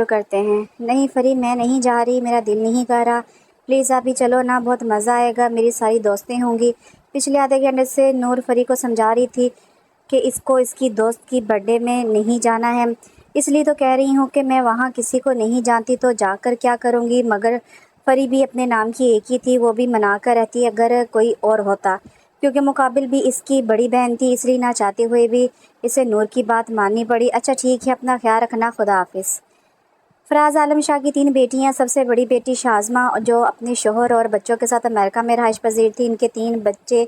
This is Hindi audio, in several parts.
करते हैं। नहीं फरी, मैं नहीं जा रही, मेरा दिल नहीं कर रहा। प्लीज़ आप भी चलो ना, बहुत मज़ा आएगा, मेरी सारी दोस्तें होंगी। पिछले आधे घंटे से नूर फरी को समझा रही थी कि इसको इसकी दोस्त की बर्थडे में नहीं जाना है, इसलिए तो कह रही हूँ कि मैं वहाँ किसी को नहीं जानती तो जाकर क्या करूँगी। मगर फरी भी अपने नाम की एक ही थी, वो भी मना कर रहती अगर कोई और होता, क्योंकि मुकाबिल भी इसकी बड़ी बहन थी, इसलिए ना चाहते हुए भी इसे नूर की बात माननी पड़ी। अच्छा ठीक है, अपना ख्याल रखना, खुदा हाफिज़। फराज आलम शाह की 3 बेटियां। सबसे बड़ी बेटी शाज़मा जो अपने शोहर और बच्चों के साथ अमेरिका में रहाइश पजीर थी, इनके 3 बच्चे।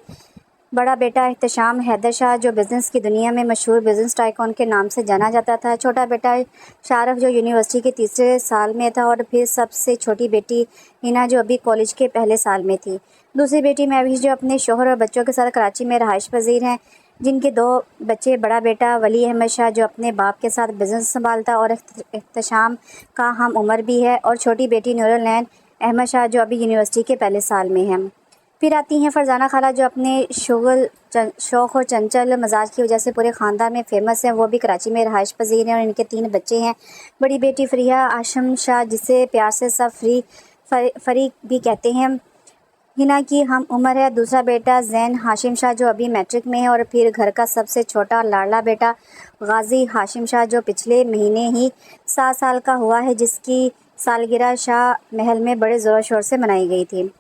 बड़ा बेटा एहतशाम हैदर शाह जो बिज़नेस की दुनिया में मशहूर बिज़नेस टाइकून के नाम से जाना जाता था। छोटा बेटा शारफ जो यूनिवर्सिटी के तीसरे साल में था, और फिर सबसे छोटी बेटी हिना जो अभी कॉलेज के पहले साल में थी। दूसरी बेटी महविश जो अपने शोहर और बच्चों के साथ कराची में रहाइश पजीर हैं, जिनके 2 बच्चे। बड़ा बेटा वली अहमद शाह जो अपने बाप के साथ बिज़नेस संभालता और एहतशाम का हम उम्र भी है, और छोटी बेटी नूरुल नैन अहमद शाह जो अभी यूनिवर्सिटी के पहले साल में है। फिर आती हैं फरजाना खाला जो अपने शौक़ और चंचल मिजाज की वजह से पूरे ख़ानदान में फ़ेमस हैं। वो भी कराची में रहाइश पजीर हैं और इनके 3 बच्चे हैं। बड़ी बेटी फ़रिया आशम शाह जिसे प्यार से सब फरी भी कहते हैं, हिना की हम उम्र है। दूसरा बेटा ज़ैन हाशिम शाह जो अभी मैट्रिक में है, और फिर घर का सबसे छोटा लाडला बेटा गाजी हाशिम शाह जो पिछले महीने ही 7 साल का हुआ है, जिसकी सालगिरह शाह महल में बड़े ज़ोर शोर से मनाई गई थी।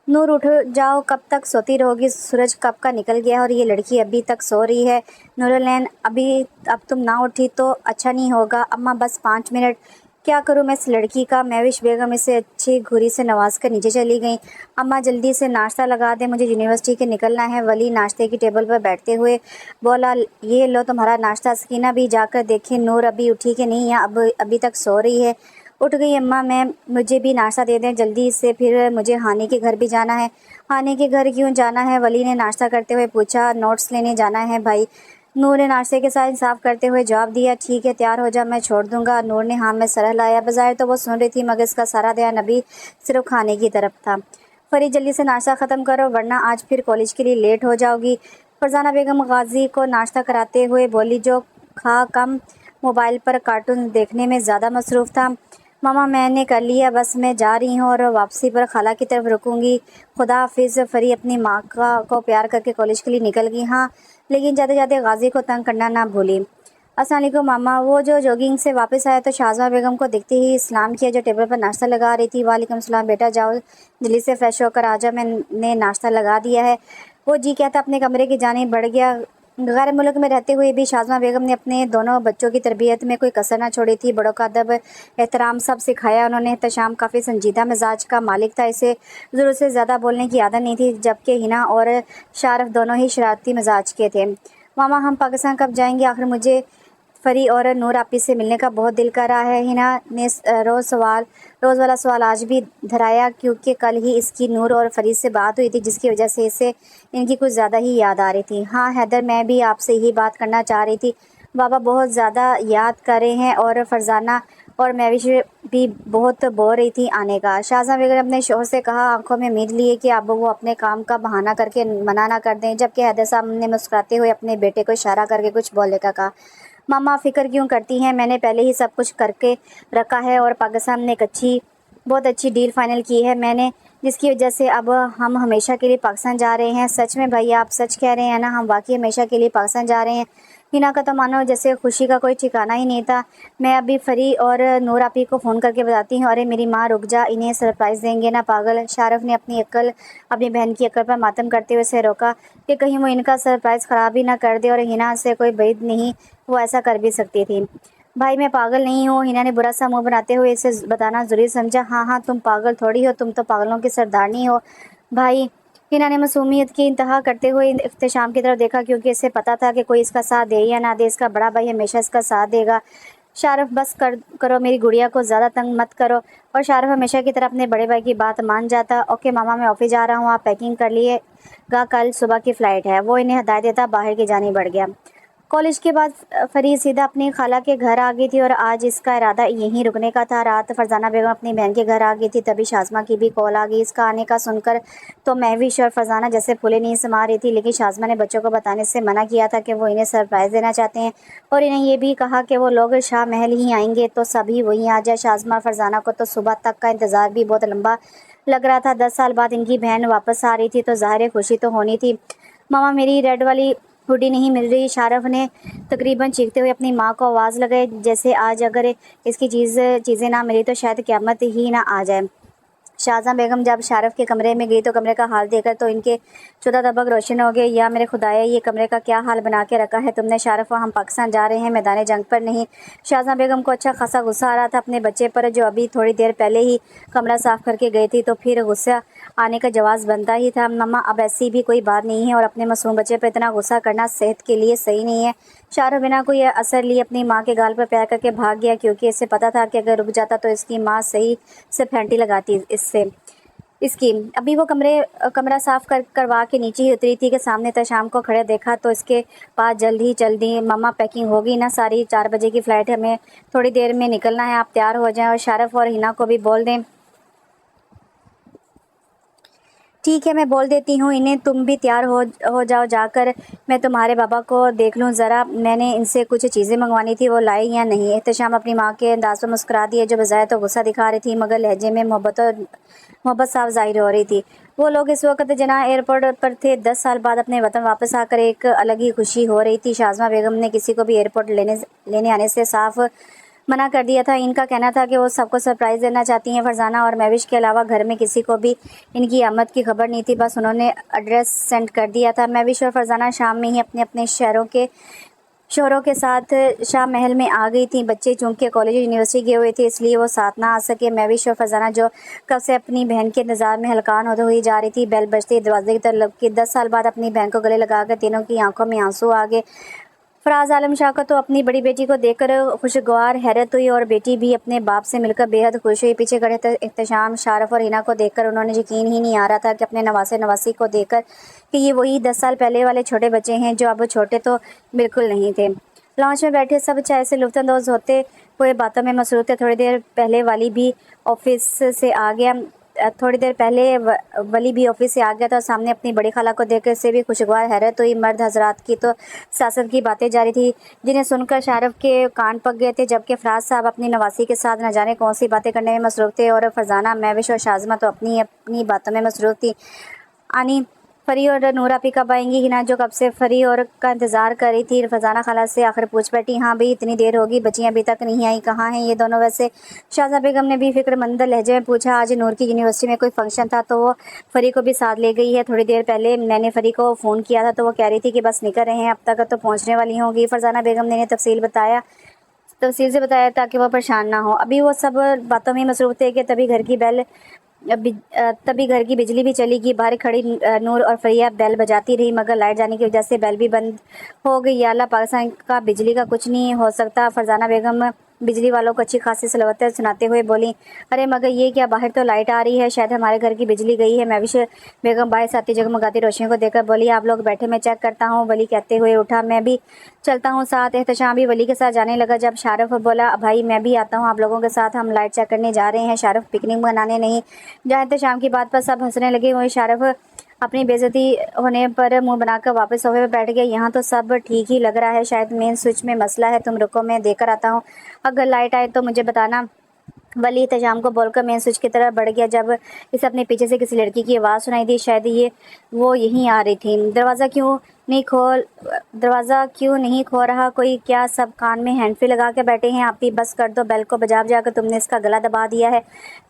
नूर उठ जाओ, कब तक सोती रहोगी, सूरज कब का निकल गया और ये लड़की अभी तक सो रही है। नूरुलैन अब तुम ना उठी तो अच्छा नहीं होगा। अम्मा बस 5 मिनट। क्या करूँ मैं इस लड़की का। महविश बेगम इसे अच्छी घुरी से नवाज कर नीचे चली गई। अम्मा जल्दी से नाश्ता लगा दे, मुझे यूनिवर्सिटी के निकलना है। वली नाश्ते की टेबल पर बैठते हुए बोला, ये लो तुम्हारा नाश्ता। सकीना भी जाकर देखे नूर अभी उठी कि नहीं, या अभी तक सो रही है। उठ गई अम्मा, मुझे भी नाश्ता दे दें जल्दी से, फिर मुझे हानी के घर भी जाना है। हानी के घर क्यों जाना है, वली ने नाश्ता करते हुए पूछा। नोट्स लेने जाना है भाई, नूर ने नाश्ते के साथ इंसाफ करते हुए जवाब दिया। ठीक है, तैयार हो जा, मैं छोड़ दूंगा। नूर ने हाँ में सर हिलाया। बज़ाहिर तो वो सुन रही थी, मगर इसका सारा ध्यान अभी सिर्फ खाने की तरफ था। फरी जल्दी से नाश्ता ख़त्म करो, वरना आज फिर कॉलेज के लिए लेट हो जाओगी। फरजाना बेगम गाजी को नाश्ता कराते हुए बोली, जो खा कम मोबाइल पर कार्टून देखने में ज़्यादा मसरूफ़ था। मामा मैंने कर लिया, बस मैं जा रही हूँ और वापसी पर खाला की तरफ रुकूंगी। खुदा हाफिज़। फरी अपनी माँ को प्यार करके कॉलेज के लिए निकल गई। हाँ, लेकिन जाते जाते गाजी को तंग करना ना भूली। अस्सलाम वालेकुम मामा। वो जो जॉगिंग से वापस आया तो शाज़मा बेगम को देखते ही इस्लाम किया, जो टेबल पर नाश्ता लगा रही थी। वालेकुम सलाम बेटा, जाओ जल्दी से फ्रेश होकर आ जाओ, मैंने नाश्ता लगा दिया है। वो जी कहता अपने कमरे की जानिब बढ़ गया। गैर मुल्क में रहते हुए भी शाज़मा बेगम ने अपने दोनों बच्चों की तरबियत में कोई कसर ना छोड़ी थी। बड़ों का अदब एहतराम सब सिखाया उन्होंने। एहतशाम काफ़ी संजीदा मिजाज का मालिक था, इसे ज़रूरत से ज़्यादा बोलने की आदत नहीं थी, जबकि हिना और शारफ दोनों ही शरारती मिजाज के थे। मामा हम पाकिस्तान कब जाएंगे आखिर, मुझे फरी और नूर आपी से मिलने का बहुत दिल कर रहा है। हिना ने रोज़ वाला सवाल आज भी धराया, क्योंकि कल ही इसकी नूर और फरी से बात हुई थी, जिसकी वजह से इसे इनकी कुछ ज़्यादा ही याद आ रही थी। हाँ हैदर, मैं भी आपसे ही बात करना चाह रही थी। बाबा बहुत ज़्यादा याद कर रहे हैं, और फरजाना और महविश भी बहुत बोल रही थी आने का। शाहजहां बेगम ने अपने शोहर से कहा, आंखों में उम्मीद लिए कि अब वो अपने काम का बहाना करके मना ना कर दें, जबकि हैदर साहब ने मुस्कुराते हुए अपने बेटे को इशारा करके कुछ बोलने का कहा। मामा फ़िक्र क्यों करती हैं, मैंने पहले ही सब कुछ करके रखा है, और पाकिस्तान ने एक बहुत अच्छी डील फाइनल की है मैंने, जिसकी वजह से अब हम हमेशा के लिए पाकिस्तान जा रहे हैं। सच में भैया, आप सच कह रहे हैं ना, हम वाकई हमेशा के लिए पाकिस्तान जा रहे हैं। हिना का तो मानो जैसे खुशी का कोई ठिकाना ही नहीं था। मैं अभी फरी और नूर आपी को फ़ोन करके बताती हूँ। अरे मेरी माँ रुक जा, इन्हें सरप्राइज़ देंगे ना पागल। शारफ ने अपनी बहन की अक्ल पर मातम करते हुए से रोका कि कहीं वो इनका सरप्राइज़ ख़राब ही ना कर दे, और हिना से कोई बैद नहीं, वो ऐसा कर भी सकती थी। भाई मैं पागल नहीं हूँ, हिना ने बुरा सा मुंह बनाते हुए इसे बताना ज़रूरी समझा। हाँ हाँ, तुम पागल थोड़ी हो, तुम तो पागलों की सरदारनी हो भाई। हिना ने मासूमियत की इंतहा करते हुए इख्तिशाम की तरफ देखा, क्योंकि इसे पता था कि कोई इसका साथ दे या ना दे, इसका बड़ा भाई हमेशा इसका साथ देगा। शारफ बस करो, मेरी गुड़िया को ज़्यादा तंग मत करो। और शारफ हमेशा की तरह अपने बड़े भाई की बात मान जाता। ओके मामा, मैं ऑफिस जा रहा हूँ, आप पैकिंग कर लिएगा, कल सुबह की फ़्लाइट है। वो इन्हें हदायत देता बाहर की जानिब बढ़ गया। कॉलेज के बाद फरीद सीधा अपनी खाला के घर आ गई थी और आज इसका इरादा यहीं रुकने का था। रात फरजाना बेगम अपनी बहन के घर आ गई थी, तभी शाज़मा की भी कॉल आ गई। इसका आने का सुनकर तो महविश और फरजाना जैसे फूले नहीं समा रही थी, लेकिन शाज़मा ने बच्चों को बताने से मना किया था कि वो इन्हें सरप्राइज़ देना चाहते हैं और इन्हें ये भी कहा कि वो लोग शाह महल ही आएंगे तो सभी वहीं आ जाए। शाज़मा और फरजाना को तो सुबह तक का इंतज़ार भी बहुत लंबा लग रहा था। 10 साल बाद इनकी बहन वापस आ रही थी तो ज़ाहिर खुशी तो होनी थी। मामा मेरी रेड वाली हुडी नहीं मिल रही, शारफ ने तकरीबन चीखते हुए अपनी माँ को आवाज़ लगाई, जैसे आज अगर इसकी चीज़ें ना मिली तो शायद क़यामत ही ना आ जाए। शाहजहां बेगम जब शारफ के कमरे में गई तो कमरे का हाल देखकर तो इनके 14 तबक रोशन हो गए। या मेरे खुदाया, ये कमरे का क्या हाल बना के रखा है तुमने शारफ? हम पाकिस्तान जा रहे हैं, मैदान जंग पर नहीं। शाहजहां बेगम को अच्छा खासा गुस्सा आ रहा था अपने बच्चे पर, जो अभी थोड़ी देर पहले ही कमरा साफ़ करके गई थी, तो फिर गुस्सा आने का जवाब बनता ही था। मम्मा अब ऐसी भी कोई बात नहीं है और अपने मासूम बच्चे पर इतना गुस्सा करना सेहत के लिए सही नहीं है। शाहरुख बिना कोई असर लिए अपनी माँ के गाल पर पैर करके भाग गया, क्योंकि इसे पता था कि अगर रुक जाता तो इसकी माँ सही से फैंटी लगाती इसकी। अभी वो कमरा साफ करवा के नीचे ही उतरी थी कि सामने शाम को खड़े देखा तो इसके पास जल्द ही मम्मा पैकिंग होगी ना सारी, 4 बजे की फ़्लाइट है, हमें थोड़ी देर में निकलना है, आप तैयार हो जाएं और शारफ और हिना को भी बोल दें। ठीक है, मैं बोल देती हूँ इन्हें, तुम भी तैयार हो जाओ। जाकर मैं तुम्हारे बाबा को देख लूँ ज़रा, मैंने इनसे कुछ चीज़ें मंगवानी थी, वो लाए या नहीं। एहतशाम अपनी माँ के अंदाज पर मुस्कुरा दिए, जो बजाय तो गुस्सा दिखा रही थी मगर लहजे में मोहब्बत साफ जाहिर हो रही थी। वो लोग इस वक्त जना एयरपोर्ट पर थे। 10 साल बाद अपने वतन वापस आकर एक अलग ही खुशी हो रही थी। शाज़मा बेगम ने किसी को भी एयरपोर्ट लेने आने से साफ मना कर दिया था। इनका कहना था कि वो सबको सरप्राइज़ देना चाहती हैं। फरजाना और महविश के अलावा घर में किसी को भी इनकी आमद की खबर नहीं थी, बस उन्होंने एड्रेस सेंड कर दिया था। महविश और फरजाना शाम में ही अपने अपने शोहरों के साथ शाह महल में आ गई थी। बच्चे चूंकि कॉलेज यूनिवर्सिटी गए हुए थे इसलिए वो साथ ना आ सके। महविश और फरजाना जो कब से अपनी बहन के इंतजार में हलकान होते हुई जा रही थी, बेल बजते दरवाजे की तरफ लपकी। 10 साल बाद अपनी बहन को गले लगाकर तीनों की आंखों में आंसू आ गए। फराज आलम शाह को तो अपनी बड़ी बेटी को देखकर खुशगवार हैरत हुई और बेटी भी अपने बाप से मिलकर बेहद खुश हुई। पीछे खड़े एहतशाम, शारफ और हिना को देखकर उन्होंने यकीन ही नहीं आ रहा था कि अपने नवासे नवासी को देखकर कि ये वही 10 साल पहले वाले छोटे बच्चे हैं, जो अब छोटे तो बिल्कुल नहीं थे। लॉन्च में बैठे सब चाय से लुत्फ़अंदोज़ होते हुए बातों में मसरूफ़ थे। थोड़ी देर पहले वली भी ऑफिस से आ गया था और सामने अपनी बड़ी खाला को देखकर से भी खुशगवार हैरत हुई। मर्द हजरात की तो सियासत की बातें जारी थी, जिन्हें सुनकर शारफ के कान पक गए थे, जबकि फराज साहब अपनी नवासी के साथ न जाने कौन सी बातें करने में मसरूफ़ थे और फरजाना, महविश और शाज़मा तो अपनी अपनी बातों में मसरूफ़ थी। आनी फरी और नूरा भी कब आएंगी? हिना जो कब से फरी और का इंतज़ार कर रही थी, फरजाना खाला से आखिर पूछ बैठी। हाँ भाई, इतनी देर होगी, बच्चियाँ अभी तक नहीं आई, कहाँ हैं ये दोनों? वैसे शाहज़हां बेगम ने भी फिक्रमंद लहजे में पूछा। आज नूर की यूनिवर्सिटी में कोई फंक्शन था तो वो फरी को भी साथ ले गई है। थोड़ी देर पहले मैंने फरी को फ़ोन किया था तो वो कह रही थी कि बस निकल रहे हैं, अब तक तो पहुँचने वाली होंगी। फरजाना बेगम ने तफसील से बताया ताकि वह परेशान ना हो। अभी वो सब बातों में मसरूफ़ थे कि तभी घर की बिजली भी चली गई। बाहर खड़ी नूर और फरिया बेल बजाती रही, मगर लाइट जाने की वजह से बेल भी बंद हो गई। या अल्लाह, पाकिस्तान का बिजली का कुछ नहीं हो सकता। फरजाना बेगम बिजली वालों को अच्छी खासी सलवतें सुनाते हुए बोली, अरे मगर ये क्या, बाहर तो लाइट आ रही है, शायद हमारे घर की बिजली गई है। महविश बेगम बाहर साथी जगमगाती रोशनी को देखकर बोली, आप लोग बैठे, मैं चेक करता हूँ। वली कहते हुए उठा, मैं भी चलता हूँ साथ। एहतशाम भी वली के साथ जाने लगा। जब शारफ बोला, भाई मैं भी आता हूँ आप लोगों के साथ, हम लाइट चेक करने जा रहे हैं। शारफ पिकनिक मनाने नहीं। जहाँ एहतशाम की बात पर सब हंसने लगे, वहीं शारफ अपनी बेइज्जती होने पर मुंह बनाकर वापस सोफे पर बैठ गया। यहाँ तो सब ठीक ही लग रहा है, शायद मेन स्विच में मसला है, तुम रुको मैं देकर आता हूँ, अगर लाइट आए तो मुझे बताना। वली एहतशाम को बोलकर मेन स्विच की तरफ बढ़ गया। जब इसे अपने पीछे से किसी लड़की की आवाज़ सुनाई दी, शायद वो यहीं आ रही थी। दरवाज़ा क्यों नहीं खो रहा कोई? क्या सब कान में हैंडफ्री लगा के बैठे हैं? आप ही बस कर दो, बेल को बजाकर तुमने इसका गला दबा दिया है।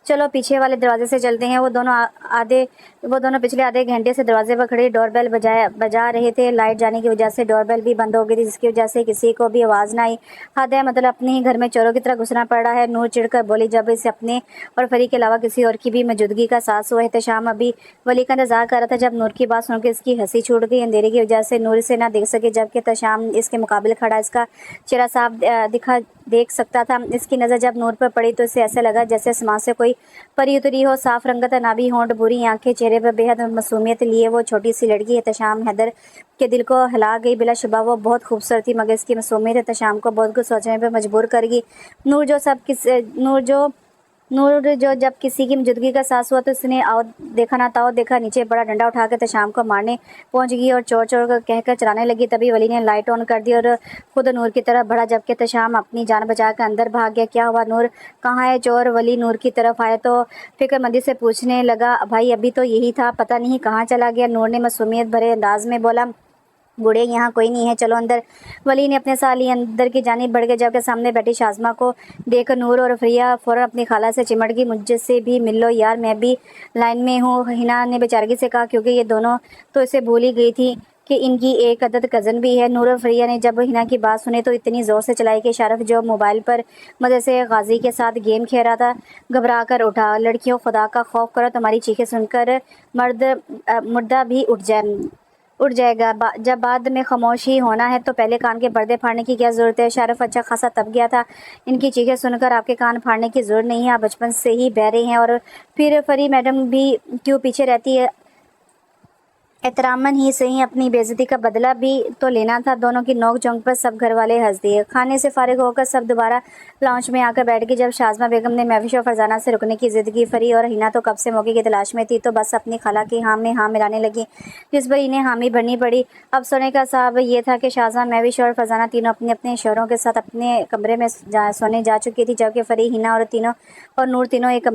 चलो पीछे वाले दरवाजे से चलते हैं। वो दोनों पिछले आधे घंटे से दरवाजे पर खड़े डोरबेल बजा रहे थे। लाइट जाने की वजह से डोरबेल भी बंद हो गई थी, जिसकी वजह से किसी को भी आवाज़ ना आई। हद है, मतलब अपने ही घर में चोरों की तरह घुसना पड़ रहा है। नूर चिढ़कर बोली, जब इसे अपने और फरी के अलावा किसी और की भी मौजूदगी का एहसास हुआ। एहतशाम अभी वली का इंतजार कर रहा था। जब नूर की बात सुनकर इसकी हंसी छूट गई। अंधेरे की वजह से नूर से ना देख सके, जबकि तशाम इसके मुकाबले खड़ा इसका चेहरा साफ देख सकता था। इसकी नज़र जब नूर पर पड़ी तो इसे ऐसा लगा जैसे आसमान से कोई परी उतरी हो। साफ रंगत, नाभी होंठ, बुरी आंखें, चेहरे पर बेहद मासूमियत लिए वो छोटी सी लड़की तशाम हैदर के दिल को हिला गई। बिलाशुबा वो बहुत खूबसूरत थी, मगर इसकी मासूमियत तशाम को बहुत कुछ सोचने पर मजबूर करेगी। नूर जो जब किसी की मौजूदगी का एहसास हुआ तो उसने आओ देखा ना ताओ देखा, नीचे बड़ा डंडा उठाकर तशाम को मारने पहुंच गई और चोर चोर कहकर चलाने लगी। तभी वली ने लाइट ऑन कर दी और खुद नूर की तरफ बढ़ा, जबकि तशाम अपनी जान बचाकर अंदर भाग गया। क्या हुआ नूर, कहाँ है चोर? वली नूर की तरफ आया तो फिक्रमंदी से पूछने लगा, भाई अभी तो यही था, पता नहीं कहाँ चला गया। नूर ने मासूमियत भरे अंदाज में बोला, बूढ़े यहाँ कोई नहीं है, चलो अंदर। वली ने अपने साथ लिए अंदर की जानिब बढ़ गए, जबकि सामने बैठी शाज़मा को देख नूर और फरिया फ़ौरन अपनी खाला से चिमट गई। मुझसे भी मिल लो यार, मैं भी लाइन में हूँ, हिना ने बेचारगी से कहा, क्योंकि ये दोनों तो इसे भूल ही गई थी कि इनकी एक अदद कज़न भी है। नूर और फरिया ने जब हिना की बात सुनी तो इतनी ज़ोर से चलाई कि शारफ जो मोबाइल पर मज़े से गाजी के साथ गेम खेल रहा था घबरा कर उठा। लड़कियों, खुदा का खौफ करो, तुम्हारी चीखें सुनकर मुर्दा भी उठ जाएगा। जब बाद में खामोश ही होना है तो पहले कान के पर्दे फाड़ने की क्या ज़रूरत है? शारफ अच्छा खासा तप गया था, इनकी चीखें सुनकर आपके कान फाड़ने की ज़रूरत नहीं है, आप बचपन से ही बहरे हैं। और फिर फरी मैडम भी क्यों पीछे रहती है? एहतरामन ही सही, अपनी बेइज्जती का बदला भी तो लेना था। दोनों की नोक झोंक पर सब घर वाले हंस दिए। खाने से फारिग होकर सब दोबारा लाउंज में आकर बैठ गई। जब शाज़मा बेगम ने महविश और फरजाना से रुकने की जिद की, फरी और हिना तो कब से मौके की तलाश में थी, तो बस अपनी खाला की हाँ में हाँ मिलाने लगी, जिस पर इन्हें हामी भरनी पड़ी। अब सोने का साहब ये था कि शाज़मा, महविश और फरजाना तीनों अपने अपने शोहरों के साथ अपने कमरे में सोने जा चुकी थी, जबकि फरी, हिना और नूर तीनों एक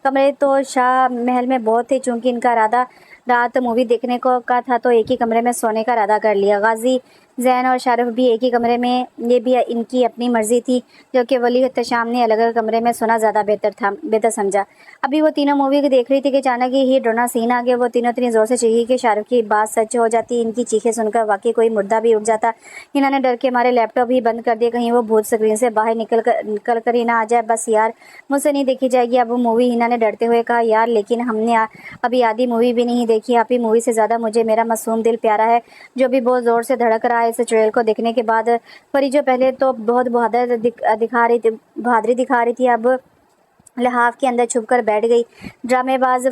कमरे तो शाह महल में बहुत थे। चूँकि इनका इरादा रात मूवी देखने को का था तो एक ही कमरे में सोने का इरादा कर लिया। गाजी, जैन और शारफ भी एक ही कमरे में, ये भी इनकी अपनी मर्जी थी, जो कि वली तशाम ने अलग अलग कमरे में सोना ज़्यादा बेहतर समझा। अभी वो तीनों मूवी देख रही थी कि अचानक ही ड्रोना सीन आ गया। वो तीनों इतनी ज़ोर से चीखी कि शाहरुख की बात सच हो जाती। इनकी चीखें सुनकर वाकई कोई मुर्दा भी उठ जाता। इन्होंने डर के मारे लैपटॉप ही बंद कर दिए, कहीं वो भूत स्क्रीन से बाहर निकल कर ही ना आ जाए। बस यार, मुझसे नहीं देखी जाएगी अब वो मूवी, हिना ने डरते हुए कहा। यार लेकिन हमने अभी आधी मूवी भी नहीं देखी, आप ही मूवी से ज़्यादा मुझे मेरा मासूम दिल प्यारा है, जो भी बहुत ज़ोर से धड़क रहा है इस ट्रेलर को देखने के बाद। परी जो पहले तो बहुत बहादुरी दिखा रही थी, अब लिहाफ के अंदर छुपकर बैठ गई। ड्रामेबाज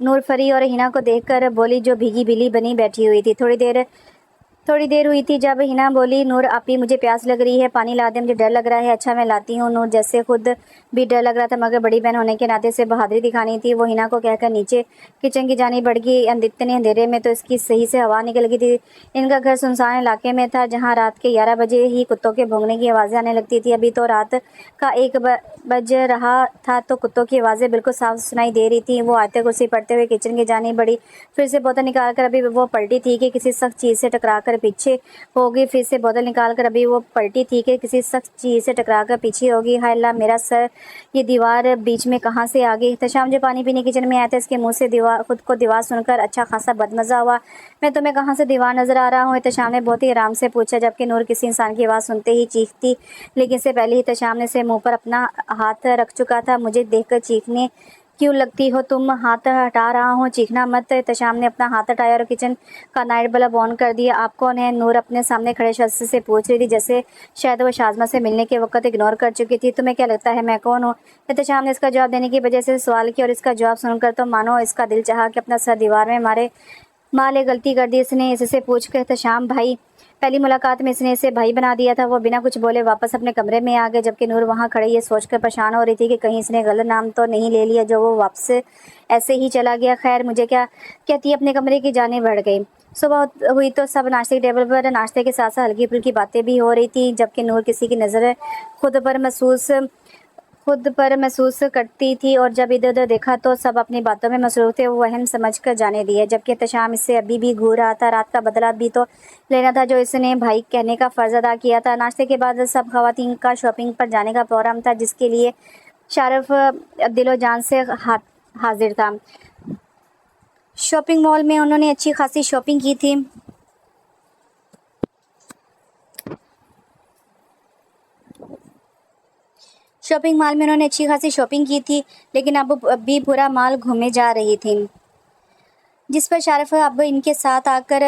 नूर फरी और हिना को देखकर बोली, जो भीगी बिल्ली बनी बैठी हुई थी। थोड़ी देर हुई थी जब हिना बोली, नूर आपी मुझे प्यास लग रही है, पानी ला दे, मुझे डर लग रहा है। अच्छा मैं लाती हूँ। नूर जैसे खुद भी डर लग रहा था, मगर बड़ी बहन होने के नाते से बहादुरी दिखानी थी। वो हिना को कहकर नीचे किचन की जानी बढ़ गई। इतने अंधेरे में तो इसकी सही से हवा निकल गई थी। इनका घर सुनसान इलाके में था, जहाँ रात के 11 बजे ही कुत्तों के भौंकने की आवाज़ें आने लगती थी। अभी तो रात का 1 बज रहा था तो कुत्तों की आवाज़ें बिल्कुल साफ सुनाई दे रही थी। वो आयत कुर्सी पढ़ते हुए किचन की जानी बढ़ी, फिर से बोतल निकाल कर अभी वो पलटी थी कि किसी सख्त चीज़ से टकरा कर पीछे होगी, फिर से बोतल निकाल कर अभी वो पलटी थी कि किसी सख्त चीज़ से टकरा कर पीछे होगी। हाय अल्लाह, मेरा सर, ये दीवार बीच में कहाँ से आ गई? तशाम जो पानी पीने किचन में आया था, इसके मुंह से खुद को दीवार सुनकर अच्छा खासा बदमज़ा हुआ। मैं तुम्हें कहाँ से दीवार नज़र आ रहा हूँ? तशाम ने बहुत ही आराम से पूछा, जबकि नूर किसी इंसान की आवाज़ सुनते ही चीखती, लेकिन इससे पहले ही तशाम ने से मुँह पर अपना हाथ रख चुका था। मुझे देखकर चीखने क्यों लगती हो तुम? हाथ हटा रहा हूँ, चीखना मत। तशाम ने अपना हाथ हटाया और किचन का नाइट बल्ब ऑन कर दिया। आप कौन है? नूर अपने सामने खड़े शख्स से पूछ रही थी, जैसे शायद वो शाज़मा से मिलने के वक्त इग्नोर कर चुकी थी। तुम्हें क्या लगता है मैं कौन हूँ? तशाम ने इसका जवाब देने की वजह से सवाल किया, और इसका जवाब सुनकर तो मानो इसका दिल चाहा कि अपना सर दीवार में माँ ले गलती कर दी इसने। इससे पूछ कर तशाम भाई, पहली मुलाकात में इसने इसे भाई बना दिया था। वो बिना कुछ बोले वापस अपने कमरे में आ गए, जबकि नूर वहाँ खड़े ये सोचकर परेशान हो रही थी कि कहीं इसने गलत नाम तो नहीं ले लिया जो वो वापस ऐसे ही चला गया। खैर मुझे क्या कहती, अपने कमरे की जाने बढ़ गई। सुबह हुई तो सब नाश्ते के टेबल पर नाश्ते के साथ साथ हल्की फुल्की बातें भी हो रही थी, जबकि नूर किसी की नज़र खुद पर महसूस करती थी, और जब इधर उधर देखा तो सब अपनी बातों में मसरूफ थे। वो वहम समझ कर जाने दिए, जबकि तशाम इससे अभी भी घूर रहा था। रात का बदला भी तो लेना था जो इसने भाई कहने का फ़र्ज़ अदा किया था। नाश्ते के बाद सब खवातीन का शॉपिंग पर जाने का प्रोग्राम था, जिसके लिए शारफ दिलो जान से हाजिर था। शॉपिंग मॉल में उन्होंने अच्छी खासी शॉपिंग की थी। शॉपिंग मॉल में उन्होंने अच्छी खासी शॉपिंग की थी, लेकिन अब भी पूरा माल घूमे जा रही थी। जिस पर शारफ अब इनके साथ आकर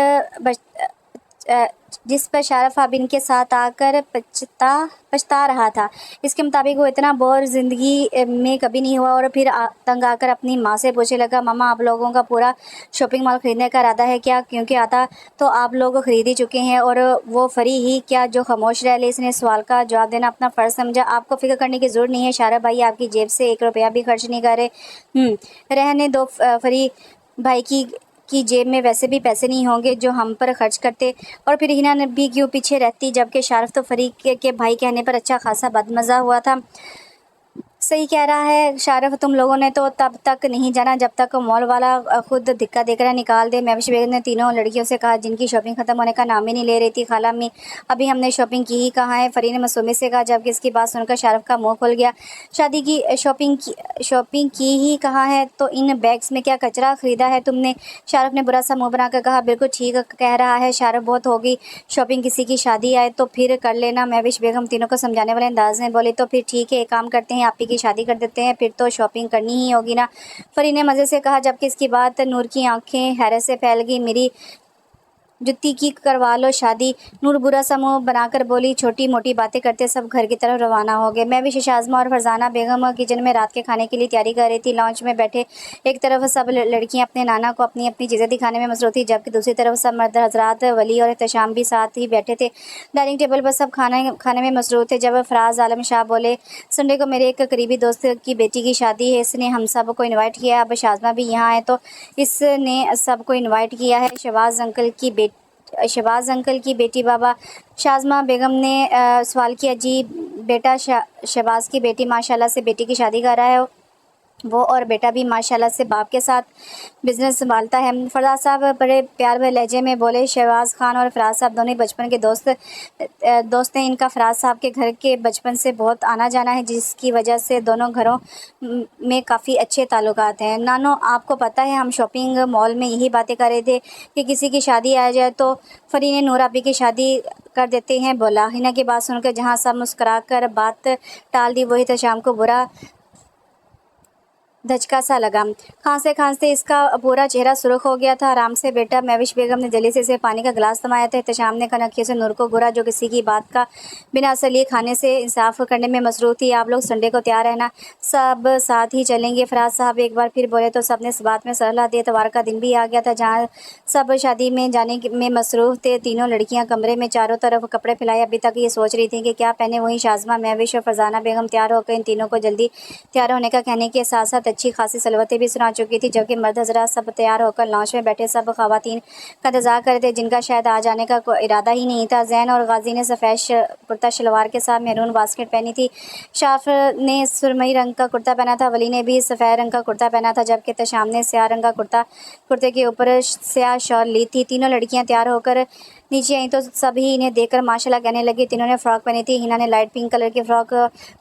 अ, जिस पर शारफ अब इनके साथ आकर पछता रहा था। इसके मुताबिक वो इतना बोर ज़िंदगी में कभी नहीं हुआ और फिर तंग आकर अपनी माँ से पूछने लगा, मम्मा आप लोगों का पूरा शॉपिंग मॉल ख़रीदने का इरादा है क्या? क्योंकि आता तो आप लोग ख़रीद ही चुके हैं और वो फरी ही क्या जो खामोश रह ले। इसने सवाल का जवाब देना अपना फ़र्ज़ समझा। आपको फ़िक्र करने की ज़रूरत नहीं है, शारफ भाई आपकी जेब से 1 रुपया भी खर्च नहीं कर रहे। रहने दो, फरी भाई की जेब में वैसे भी पैसे नहीं होंगे जो हम पर खर्च करते। और फिर हिना ने भी क्यों पीछे रहती, जबकि शारफ तो फरीक के भाई कहने पर अच्छा खासा बदमज़ा हुआ था। सही कह रहा है शारफ, तुम लोगों ने तो तब तक नहीं जाना जब तक मॉल वाला खुद धिक्का देकर निकाल दे। महविश बेगम ने तीनों लड़कियों से कहा, जिनकी शॉपिंग खत्म होने का नाम ही नहीं ले रही थी। खाला अम्मी, अभी हमने शॉपिंग की ही कहाँ है? फरी ने मासूमी से कहा, जबकि इसकी बात सुनकर शारफ का मुंह खुल गया। शादी की शॉपिंग की ही कहाँ है? तो इन बैग्स में क्या कचरा खरीदा है तुमने? शारफ ने बुरा सा मुंह बनाकर कहा, बिल्कुल ठीक कह रहा है शारफ, बहुत होगी शॉपिंग, किसी की शादी आए तो फिर कर लेना। महविश बेगम तीनों को समझाने वाले अंदाज में बोली, तो फिर ठीक है, एक काम करते हैं, आप ही की शादी कर देते हैं, फिर तो शॉपिंग करनी ही होगी ना। फरी ने मज़े से कहा, जबकि इसकी बात नूर की आंखें हैरत से फैल गई। मेरी जुत्ती की करवा लो शादी। नूर बुरा सा मुंह बनाकर बोली। छोटी मोटी बातें करते सब घर की तरफ रवाना हो गए। मैं भी शाज़मा और फरजाना बेगम किचन में रात के खाने के लिए तैयारी कर रही थी। लॉन्च में बैठे एक तरफ सब लड़कियां अपने नाना को अपनी अपनी चीज़ें दिखाने में मसरूफ़ थी, जबकि दूसरी तरफ सब मर्द हजरात वली और एहतशाम भी साथ ही बैठे थे। डाइनिंग टेबल पर सब खाने में मसरूफ़ थे जब फराज आलम शाह बोले, संडे को मेरे एक करीबी दोस्त की बेटी की शादी है, इसने हम सब को इन्वाइट किया। अब शाज़मा भी यहाँ है तो इसने सबको इन्वाइट किया है। शहबाज अंकल की बेटी बाबा। शाज़मा बेगम ने सवाल किया, जी बेटा शहबाज की बेटी माशाल्लाह से बेटी की शादी कर रहा है वो, और बेटा भी माशाल्लाह से बाप के साथ बिज़नेस संभालता है। फराज साहब बड़े प्यार भरे लहजे में बोले। शहबाज खान और फराज साहब दोनों ही बचपन के दोस्त हैं। इनका फराज साहब के घर के बचपन से बहुत आना जाना है, जिसकी वजह से दोनों घरों में काफ़ी अच्छे ताल्लुकात हैं। नानो, आपको पता है हम शॉपिंग मॉल में यही बातें कर रहे थे कि किसी की शादी आ जाए तो फरी ने नूर आपी की शादी कर देते हैं बोला। हिना की बात सुनकर जहाँ सब मुस्कुरा कर बात टाल दी, वही तो शाम को बुरा धचका सा लगा। खांसते खांसते इसका पूरा चेहरा सुर्ख हो गया था। आराम से बेटा। महविश बेगम ने जल्दी से इसे पानी का गिलास थमाया था। एहतशाम ने कनखियों से नूर को घूरा, जो किसी की बात का बिना असर लिए खाने से इंसाफ करने में मसरूफ़ थी। आप लोग संडे को तैयार रहना, सब साथ ही चलेंगे। फराज साहब एक बार फिर बोले तो सबने इस बात में सलाह दी। इतवार का दिन भी आ गया था जहाँ सब शादी में जाने में मसरूफ़ थे। तीनों लड़कियाँ कमरे में चारों तरफ कपड़े फैलाए अभी तक ये सोच रही थी कि क्या पहने। वहीं शाज़मा, महविश और फरजाना बेगम तैयार होकर इन तीनों को जल्दी तैयार होने का कहने के साथ साथ अच्छी खासी सलवतें भी सुना चुकी थी, जबकि मर्द हजरात सब तैयार होकर लॉन्च में बैठे सब खवातीन का इंतजार कर रहे थे, जिनका शायद आ जाने का कोई इरादा ही नहीं था। जैन और गाजी ने सफ़ेद कुर्ता शलवार के साथ मेरून बास्केट पहनी थी। शाफ ने सुरमई रंग का कुर्ता पहना था। वली ने भी सफ़ेद रंग का कुर्ता पहना था, जबकि तशाम ने स्याह रंग का कुर्ते के ऊपर स्याह शॉल ली थी। तीनों लड़कियां तैयार होकर नीचे आई तो सभी इन्हें देखकर माशाल्लाह कहने लगी। तीनों ने फ्रॉक पहनी थी। हिना ने लाइट पिंक कलर की फ्रॉक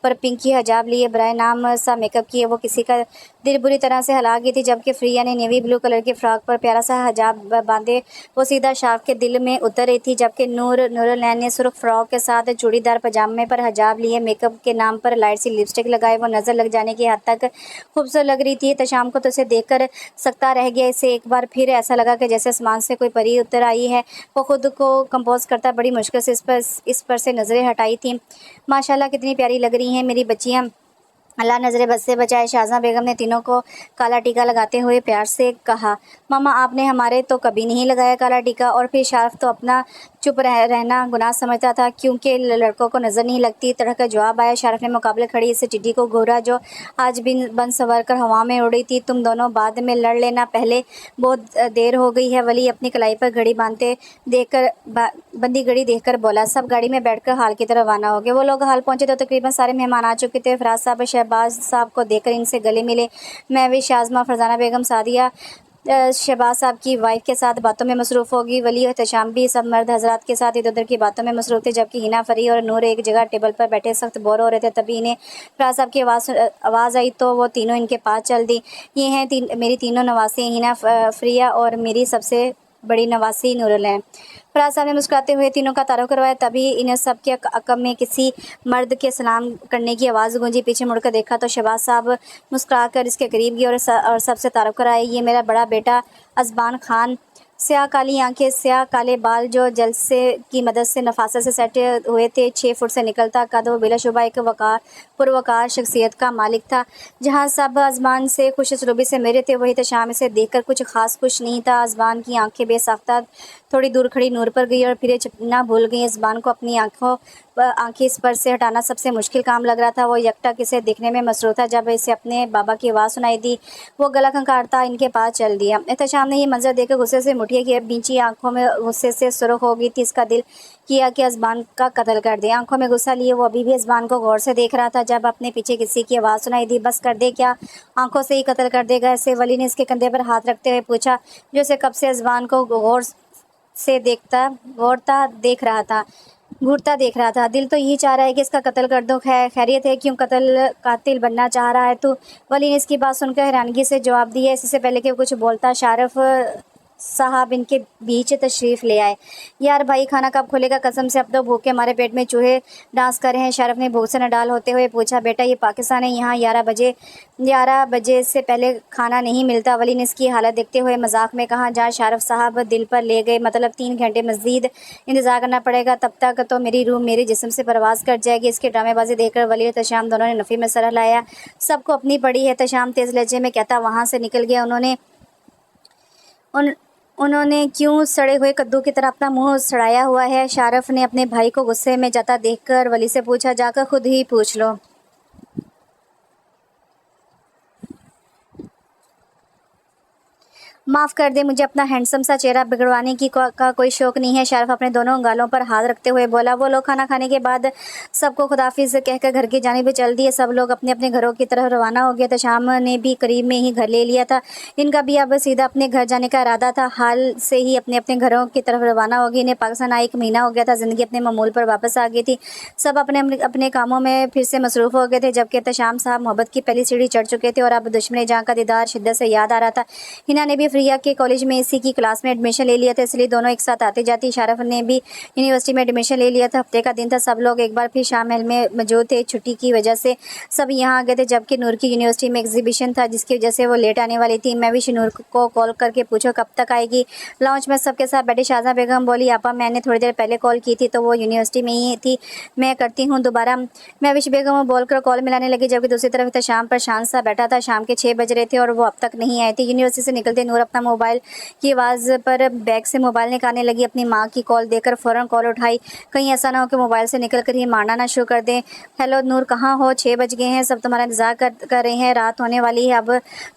पर पिंक की हिजाब लिए बराए नाम सा मेकअप किए वो किसी का दिल बुरी तरह से हला गई थी, जबकि फ्रिया ने नेवी ब्लू कलर की फ्रॉक पर प्यारा सा हिजाब बांधे वो सीधा शाफ के दिल में उतर रही थी, जबकि नूरुलैन ने सुर्ख फ्रॉक के साथ चूड़ीदार पजामे पर हिजाब लिए मेकअप के नाम पर लाइट सी लिपस्टिक लगाए वो नज़र लग जाने की हद तक खूबसूरत लग रही थी। तशाम को तो उसे देखकर सकता रह गया। इसे एक बार फिर ऐसा लगा कि जैसे आसमान से कोई परी उतर आई है। वो खुद को कंपोज करता बड़ी मुश्किल से इस पर से नज़रें हटाई थी। माशाल्लाह कितनी प्यारी लग रही हैं मेरी बच्चियाँ, अल्लाह नज़रें बद से बचाए। शाज़मा बेगम ने तीनों को काला टीका लगाते हुए प्यार से कहा, मामा आपने हमारे तो कभी नहीं लगाया काला टीका। और फिर शारफ तो अपना चुप रहना गुनाह समझता था क्योंकि लड़कों को नज़र नहीं लगती। तरह का जवाब आया। शारफ ने मुकाबले खड़ी इस टिड्डी को घूरा जो आज भी बन सवर कर हवा में उड़ी थी। तुम दोनों बाद में लड़ लेना, पहले बहुत देर हो गई है। वली अपनी कलाई पर घड़ी बांधते देखकर बंदी घड़ी देखकर बोला। सब गाड़ी में बैठकर हाल की तरफ रवाना हो गए। वो लोग हाल पहुंचे तो तकरीबन सारे मेहमान आ चुके थे। फराज साहब शहबाज साहब को देखकर इनसे गले मिले। मैं भी शाज़मा, फरजाना बेगम, सादिया शहबाज साहब की वाइफ के साथ बातों में मसरूफ़ होगी। वली और एहतशाम भी सब मर्द हजरात के साथ इधर उधर की बातों में मसरूफ़ थे, जबकि हिना, फरी और नूर एक जगह टेबल पर बैठे सख्त बोर हो रहे थे। तभी इन्हें फराज साहब की आवाज़ आई तो वो तीनों इनके पास चल दी। ये हैं मेरी तीनों नवासी, हिना, फ्रिया और मेरी सबसे बड़ी नवासी नूरुल हैं। फराज साहब ने मुस्कुराते हुए तीनों का तारुफ करवाया। तभी इन सब के अकब में किसी मर्द के सलाम करने की आवाज़ गूंजी। पीछे मुड़कर देखा तो शहबाज साहब मुस्कुराकर इसके करीब गए और सबसे तारुफ कराए, ये मेरा बड़ा बेटा अज़बान खान। स्याह काली आंखें, स्याह काले बाल जो जलसे की मदद से नफासत से सेट हुए थे। 6 फुट से निकलता कद वो बिलाशुबा एक पुरवकार शख्सियत का मालिक था। जहाँ सब अज़बान से खुश उसलूबी से मेरे थे, वही तशाम इसे देखकर कुछ खास खुश नहीं था। अज़बान की आंखें बेसाख्ता थोड़ी दूर खड़ी नूर पर गई और फिर चपना भूल गई। अज़बान को अपनी आंखें स्पर्श से हटाना सबसे मुश्किल काम लग रहा था। वो यकटक इसे देखने में मसरूफ़ था। जब इसे अपने बाबा की आवाज़ सुनाई दी, वो गला खंखारता इनके पास चल दिया। एहतशाम ने ये मंजर देखकर गुस्से से मुठिया की बींची आंखों में गुस्से से सुर्ख हो गई थी। इसका दिल किया कि अज़बान का कत्ल कर दे। आंखों में गुस्सा लिए वो अभी भी अज़बान को गौर से देख रहा था। जब अपने पीछे किसी की आवाज़ सुनाई दी, बस कर दे, क्या आंखों से ही कत्ल कर देगा ऐसे? वली ने इसके कंधे पर हाथ रखते हुए पूछा, जो उसे कब से अज़बान को गौर से घूरता देख रहा था। दिल तो यही चाह रहा है कि इसका कत्ल कर दो। खैरियत है, क्यों कातिल बनना चाह रहा है तू? वली ने इसकी बात सुनकर हैरानगी से जवाब दिया। इससे पहले कि वो कुछ बोलता, शारफ साहब इनके बीच तशरीफ़ ले आए। यार भाई, खाना कब खुलेगा? कसम से अब तो भूख के हमारे पेट में चूहे डांस कर रहे हैं। शारफ ने भूख से नडाल होते हुए पूछा, बेटा ये पाकिस्तान है, यहाँ 11 बजे से पहले खाना नहीं मिलता। वली ने इसकी हालत देखते हुए मजाक में कहा, जहाँ शारफ साहब दिल पर ले गए, मतलब 3 घंटे मज़ीद इंतज़ार करना पड़ेगा। तब तक तो मेरी रूह मेरे जिस्म से परवाज़ कर जाएगी। इसकी ड्रामेबाजी देखकर वली और तशाम दोनों ने नफ़ी में सर हिलाया। सबको अपनी पड़ी है। तशाम तेज़ लहजे में कहता वहाँ से निकल गया। उन्होंने क्यों सड़े हुए कद्दू की तरह अपना मुंह सड़ाया हुआ है? शारफ ने अपने भाई को गुस्से में जाता देखकर वली से पूछा, जाकर खुद ही पूछ लो। माफ़ कर दे, मुझे अपना हैंडसम सा चेहरा बिगड़वाने का कोई शौक़ नहीं है। शारफ अपने दोनों गालों पर हाथ रखते हुए बोला। वो लोग खाना खाने के बाद सबको खुदाफिज कहकर घर की जानिब चल दिए। सब लोग अपने अपने घरों की तरफ रवाना हो गए। तशाम ने भी करीब में ही घर ले लिया था। इनका भी अब सीधा अपने घर जाने का इरादा था। हाल से ही अपने अपने घरों की तरफ रवाना हो गई। इन्हें पाकिस्तान आए 1 महीना हो गया था। ज़िंदगी अपने मामूल पर वापस आ गई थी। सब अपने अपने कामों में फिर से मसरूफ़ हो गए थे। जबकि तशाम साहब मोहब्बत की पहली सीढ़ी चढ़ चुके थे और अब दुश्मन जहाँ का दीदार शिद्दत से याद आ रहा था। हिना ने भी फ्रिया के कॉलेज में इसी की क्लास में एडमिशन ले लिया था, इसलिए दोनों एक साथ आती जाती। शारफ ने भी यूनिवर्सिटी में एडमिशन ले लिया था। हफ्ते का दिन था। सब लोग एक बार फिर शाम महल में मौजूद थे। छुट्टी की वजह से सब यहाँ आ गए थे। जबकि नूर की यूनिवर्सिटी में एग्जीबिशन था, जिसकी वजह से वो लेट आने वाली थी। मैं भी नूर को कॉल करके पूछो कब तक आएगी। लॉन्च में सबके साथ बैठी शाहजहां बेगम बोली, आपा मैंने थोड़ी देर पहले कॉल की थी तो वो यूनिवर्सिटी में ही थी, मैं करती हूँ दोबारा। महविश बेगम बोलकर कॉल मिलाने लगी। जबकि दूसरी तरफ शाम पर शांत सा बैठा था। शाम के 6 बज रहे थे और वो अब तक नहीं आई थी। यूनिवर्सिटी से निकलते नूर अपना मोबाइल की आवाज़ पर बैग से मोबाइल निकालने लगी। अपनी माँ की कॉल देकर फ़ौरन कॉल उठाई। कहीं ऐसा ना हो कि मोबाइल से निकल कर ही मारना ना शुरू कर दें। हेलो नूर, कहाँ हो? 6 बज गए हैं, सब तुम्हारा इंतज़ार कर रहे हैं, रात होने वाली है अब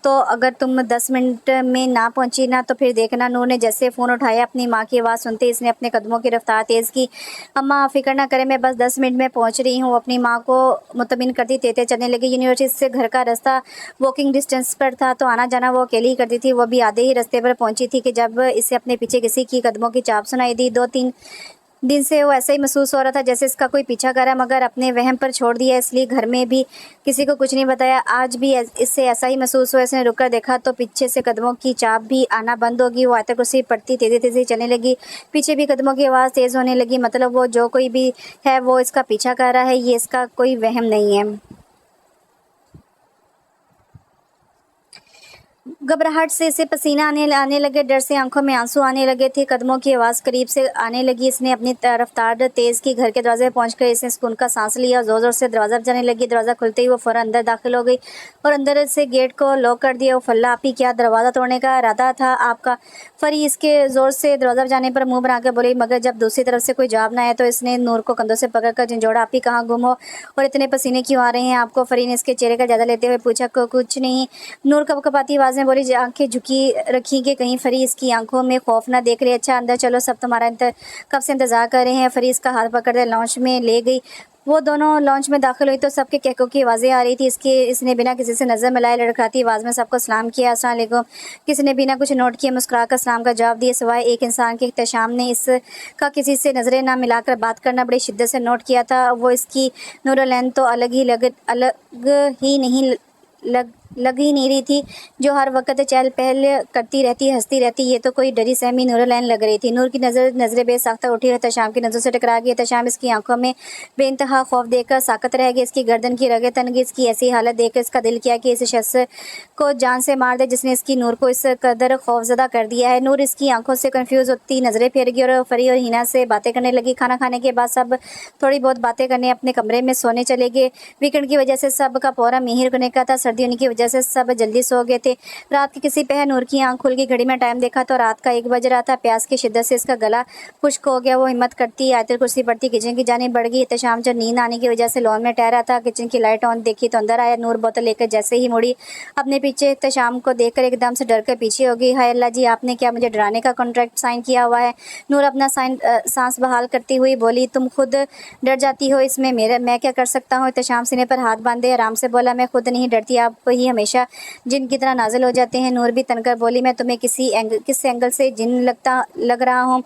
तो। अगर तुम 10 मिनट में ना पहुँची ना तो फिर देखना। नूर ने जैसे फ़ोन उठाया, अपनी माँ की आवाज़ सुनते इसने अपने कदमों की रफ्तार तेज़ की। अम्मा फ़िक्र ना करें, मैं बस 10 मिनट में पहुँच रही हूँ। अपनी माँ को मुतमिन करती तेज़ चलने लगी। यूनिवर्सिटी से घर का रास्ता वॉकिंग डिस्टेंस पर था, तो आना जाना वो अकेली ही करती थी। वो भी आधे ही रास्ते पर पहुंची थी कि जब इसे अपने पीछे किसी की कदमों की चाप सुनाई दी। 2-3 दिन से वो ऐसा ही महसूस हो रहा था जैसे इसका कोई पीछा कर रहा, मगर अपने वहम पर छोड़ दिया, इसलिए घर में भी किसी को कुछ नहीं बताया। आज भी इससे ऐसा ही महसूस हुआ। इसने रुककर देखा तो पीछे से कदमों की चाप भी आना बंद होगी। वो आयत कुर्सी पढ़ती तेज़ी तेज़ी चलने लगी। पीछे भी कदमों की आवाज़ तेज़ होने लगी। मतलब वो जो कोई भी है वो इसका पीछा कर रहा है, ये इसका कोई वहम नहीं है। घबराहट से इसे पसीना आने लगे। डर से आंखों में आंसू आने लगे थे। कदमों की आवाज़ करीब से आने लगी। इसने अपनी रफ्तार तेज़ की। घर के दरवाजे पर पहुंचकर इसने सुकून का सांस लिया। ज़ोर ज़ोर से दरवाज़ा बजाने लगी। दरवाज़ा खुलते ही वो फ़ौरन अंदर दाखिल हो गई और अंदर से गेट को लॉक कर दिया। वो फल्ला, आपी क्या दरवाज़ा तोड़ने का इरादा था आपका? फरी इसके ज़ोर से दरवाज़ा बजाने पर मुँह बनाकर बोली, मगर जब दूसरी तरफ से कोई जवाब ना आया तो इसने नूर को कंधों से पकड़कर झंझोड़ा, आपी कहाँ गुम हो और इतने पसीने क्यों आ रहे हैं आपको? फरी ने इसके चेहरे का जायजा लेते हुए पूछा। कुछ नहीं, नूर कपकपाती आवाज़ में बोली, आंखें झुकी रखी कि कहीं फरी इसकी आंखों में खौफ ना देख ले। अच्छा अंदर चलो, सब तुम्हारा कब से इंतजार कर रहे हैं। फरी इसका हाथ पकड़कर लॉन्च में ले गई। वो दोनों लॉन्च में दाखिल हुई तो सबके कहकों की आवाज़ें आ रही थी। इसने बिना किसी से नज़र मिलाए लड़खड़ाती आवाज़ में सबको सलाम किया, अस्सलाम वालेकुम। किसी ने बिना कुछ नोट किए मुस्कुराकर सलाम का जवाब दिया, सिवाय एक इंसान के। तशाम ने इसका किसी से नज़रें ना मिलाकर बात करना बड़ी शिद्दत से नोट किया था। वो इसकी नूरुल ऐन तो अलग ही नहीं लग ही नहीं रही थी, जो हर वक्त चहल पहल करती रहती, हंसती रहती। ये तो कोई डरी सहमी नूरलैन लग रही थी। नूर की नज़रें बेसाख्ता उठी और एहतशाम की नज़रों से टकरा गई। एहतशाम इसकी आंखों में बेइंतहा खौफ देखकर साकत रह गई। इसकी गर्दन की रगें तन गई। इसकी ऐसी हालत देखकर इसका दिल किया कि इस शख्स को जान से मार दे जिसने इसकी नूर को इस कदर खौफजदा कर दिया है। नूर इसकी आंखों से कंफ्यूज होती नजरें फेर गई और फरी और हिना से बातें करने लगी। खाना खाने के बाद सब थोड़ी बहुत बातें करने अपने कमरे में सोने चले गए। वीकेंड की वजह से सब का पूरा मिहिर होने का था। सर्दी होने की वजह से सब जल्दी सो गए थे। रात की किसी पहर नूर की आंख खुल गई। घड़ी में टाइम देखा तो रात का 1 बज रहा था। प्यास की शिद्दत से इसका गला खुश्क हो गया। वो हिम्मत करती आयतल कुर्सी पड़ती किचन की जाने बढ़ गई। इत्तेशाम जो नींद आने की वजह से लॉन में ठहरा था, किचन की लाइट ऑन देखी तो अंदर आया। नूर बोतल लेकर जैसे ही मुड़ी अपने पीछे इत्तेशाम को देखकर एकदम से डर कर पीछे हो गई। हाय अल्लाह जी, आपने क्या मुझे डराने का कॉन्ट्रैक्ट साइन किया हुआ है? नूर अपना सांस बहाल करती हुई बोली, तुम खुद डर जाती हो, इसमें मेरा मैं क्या कर सकता हूँ? इत्तेशाम सीने पर हाथ बांधे आराम से बोला, मैं खुद नहीं डरती, आप ही हमेशा जिन की तरह नाजिल हो जाते हैं। नूर भी तनकर बोली, मैं तुम्हें किस एंगल से जिन लग रहा हूँ?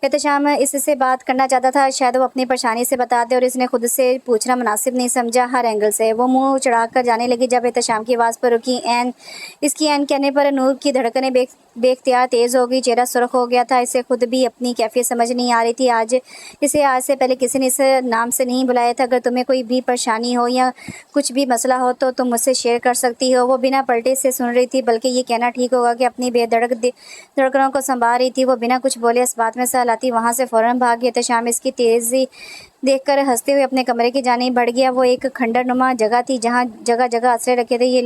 एहतशाम इससे बात करना चाहता था, शायद वो अपनी परेशानी से बता दे, और इसने खुद से पूछना मुनासिब नहीं समझा। हर एंगल से वो मुंह चढ़ाकर जाने लगी। जब एहतशाम की आवाज़ पर रुकी, इसकी एन कहने पर नूर की धड़कनें बेख्तियार तेज़ हो गई। चेहरा सुर्ख हो गया था। इसे खुद भी अपनी कैफियत समझ नहीं आ रही थी। आज से पहले किसी ने इस नाम से नहीं बुलाया था। अगर तुम्हें कोई भी परेशानी हो या कुछ भी मसला हो तो तुम मुझसे शेयर कर सकती हो। वो बिना पलटे से सुन रही थी, बल्कि ये कहना ठीक होगा कि अपनी बेधड़क धड़कनों को संभाल रही थी। वो बिना कुछ बोले इस बात में सहलाती वहाँ से फ़ौरन भाग गई। एहतशाम इसकी तेज़ी देखकर हंसते हुए अपने कमरे की जानिब बढ़ गया। वो एक खंडरनुमा जगह थी जहाँ जगह जगह आश्रय रखे थे। ये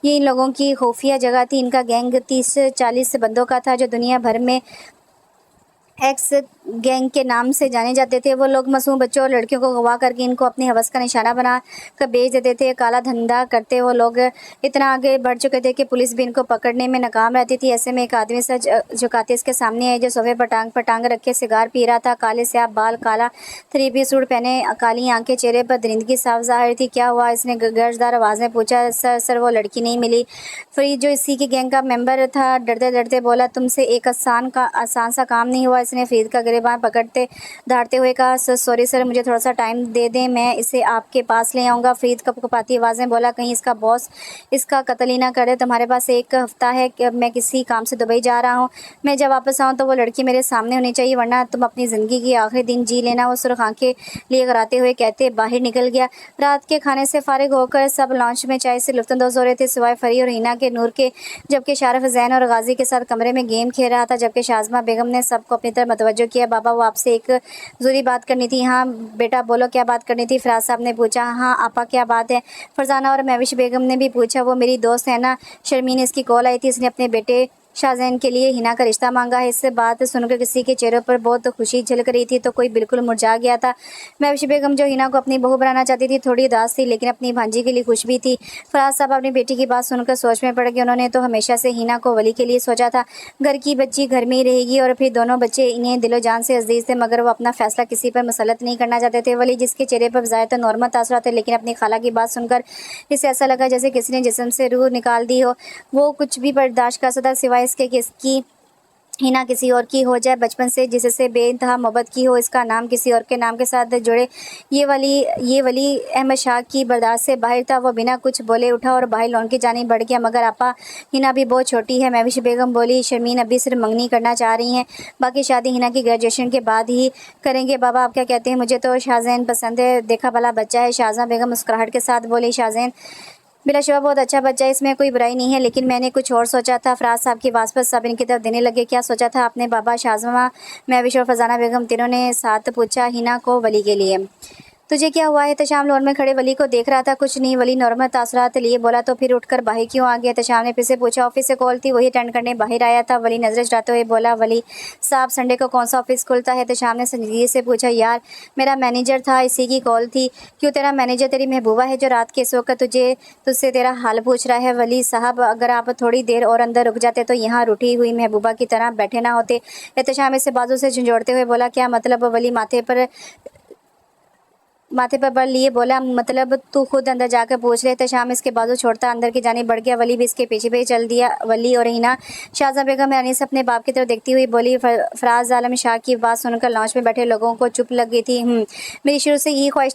इन लोगों की खुफिया जगह थी। इनका गैंग 30-40 बंदों का था, जो दुनिया भर में एक्स गैंग के नाम से जाने जाते थे। वो लोग मासूम बच्चों और लड़कियों को गवा करके इनको अपनी हवस का निशाना बना कर बेच देते थे। काला धंधा करते वो लोग इतना आगे बढ़ चुके थे कि पुलिस भी इनको पकड़ने में नाकाम रहती थी। ऐसे में एक आदमी सच झुकाते इसके सामने आए, जो सोफे पर टांग रखे सिगार पी रहा था। काले स्याह बाल, काला 3-piece सूट पहने, काली आंखें, चेहरे पर दरिंदगी साफ ज़ाहिर थी। क्या हुआ? इसने गर्जदार आवाज़ में पूछा। सर वो लड़की नहीं मिली। फरीद जो इसी के गैंग का मेंबर था डरते डरते बोला, तुमसे एक आसान सा काम नहीं हुआ। इसने फरीद का गिरबान पकड़ते धारते हुए कहा, सॉरी सर, मुझे थोड़ा सा टाइम दे दें, मैं इसे आपके पास ले आऊँगा। फरीद कपकपाती आवाज़ में बोला, कहीं इसका बॉस इसका कत्ल ही ना करे। तुम्हारे पास 1 हफ्ता है कि मैं किसी काम से दुबई जा रहा हूँ। मैं जब वापस आऊँ तो वो लड़की मेरे सामने होनी चाहिए, वरना तुम अपनी ज़िंदगी की आखिरी दिन जी लेना। वो सुर्ख आंखें लिए कराते हुए कहते बाहर निकल गया। रात के खाने से फारिग होकर सब लॉन्च में चाय से लुत्फ़अंदोज़ हो रहे थे, सिवाय फरी और हिना के, नूर के। जबकि शारफ जैन और गाजी के साथ कमरे में गेम खेल रहा था। जबकि शाज़मा बेगम ने सबको अपनी तरफ मतवज्जो किया। बाबा, वो आपसे एक ज़रूरी बात करनी थी। हाँ बेटा बोलो, क्या बात करनी थी? फराज साहब ने पूछा। हाँ आपा, क्या बात है? फरजाना और महविश बेगम ने भी पूछा। वो मेरी दोस्त है ना शर्मीन, इसकी कॉल आई थी, इसने अपने बेटे शाहजैन के लिए हिना का रिश्ता मांगा है। इससे बात सुनकर किसी के चेहरों पर बहुत खुशी झलक रही थी तो कोई बिल्कुल मुरझा गया था। महविश बेगम, जो हिना को अपनी बहू बनाना चाहती थी, थोड़ी उदास थी, लेकिन अपनी भांजी के लिए खुश भी थी। फराज साहब अपनी बेटी की बात सुनकर सोच में पड़ गए। उन्होंने तो हमेशा से हिना को वली के लिए सोचा था। घर की बच्ची घर में ही रहेगी और फिर दोनों बच्चे इन्हें दिलो जान से अजीज थे, मगर वो अपना फैसला किसी पर मुसलत नहीं करना चाहते थे। वली, जिसके चेहरे पर ज़ाहिर तो नॉर्मल तासुरात थे, लेकिन अपनी खाला की बात सुनकर इसे ऐसा लगा जैसे किसी ने जिस्म से रूह निकाल दी हो। वो कुछ भी बर्दाश्त कर सकता, सिवाय इसके कि इसकी हिना किसी और की हो जाए। बचपन से जिससे बेइंतहा मोहब्बत की हो, इसका नाम किसी और के नाम के साथ जुड़े। ये वली अहमद शाह की बर्दाश्त से बाहर था। वो बिना कुछ बोले उठा और बाहर लौन की जानिब बढ़ गया। मगर आपा, हिना भी बहुत छोटी है। महविश बेगम बोली। शर्मीन अभी सिर्फ मंगनी करना चाह रही हैं, बाकी शादी हिना की ग्रेजुएशन के बाद ही करेंगे। बाबा आप क्या कहते हैं? मुझे तो शाहजैन पसंद है, देखा भला बच्चा है। शाहजहां बेगम मुस्कुराहट के साथ बोली। शाहजैन बिलाशुबा बहुत अच्छा बच्चा है, इसमें कोई बुराई नहीं है, लेकिन मैंने कुछ और सोचा था। फराज साहब की आवाज़ पर सब इनकी तरफ देने लगे। क्या सोचा था आपने बाबा? शाहजहां, महविश और फरजाना बेगम तीनों ने साथ पूछा। हिना को वली के लिए। तुझे क्या हुआ है? तशाम लॉन में खड़े वली को देख रहा था। कुछ नहीं, वली नॉर्मल तासरात लिए बोला। तो फिर उठकर बाहर क्यों आ गया? तशाम ने फिर से पूछा। ऑफिस से कॉल थी, वही अटेंड करने बाहर आया था। वली नजरें चढ़ाते हुए बोला। वली साहब, संडे को कौन सा ऑफिस खुलता है? तशाम ने संजीदगी से पूछा। यार मेरा मैनेजर था, इसी की कॉल थी। क्यों, तेरा मैनेजर तेरी महबूबा है जो रात के इस वक्त तुझसे तेरा हाल पूछ रहा है? वली साहब, अगर आप थोड़ी देर और अंदर रुक जाते तो यहाँ रूठी हुई महबूबा की तरह बैठे ना होते। एहतशाम इसे बाजू से झंझोड़ते हुए बोला। क्या मतलब? वली माथे पर माथे पर बल लिए बोला, मतलब तू खुद अंदर जाकर पूछ ले। एहतशाम इसके बाजू छोड़ता अंदर की जानिब बढ़ गया। वली भी इसके पीछे पीछे चल दिया। वली और हिना। शाहजहां बेगम हैरानी से अपने बाप की तरफ देखती हुई बोली। फराज आलम शाह की बात सुनकर लॉन्च में बैठे लोगों को चुप लग गई थी। मेरी शुरू से यही ख्वाहिश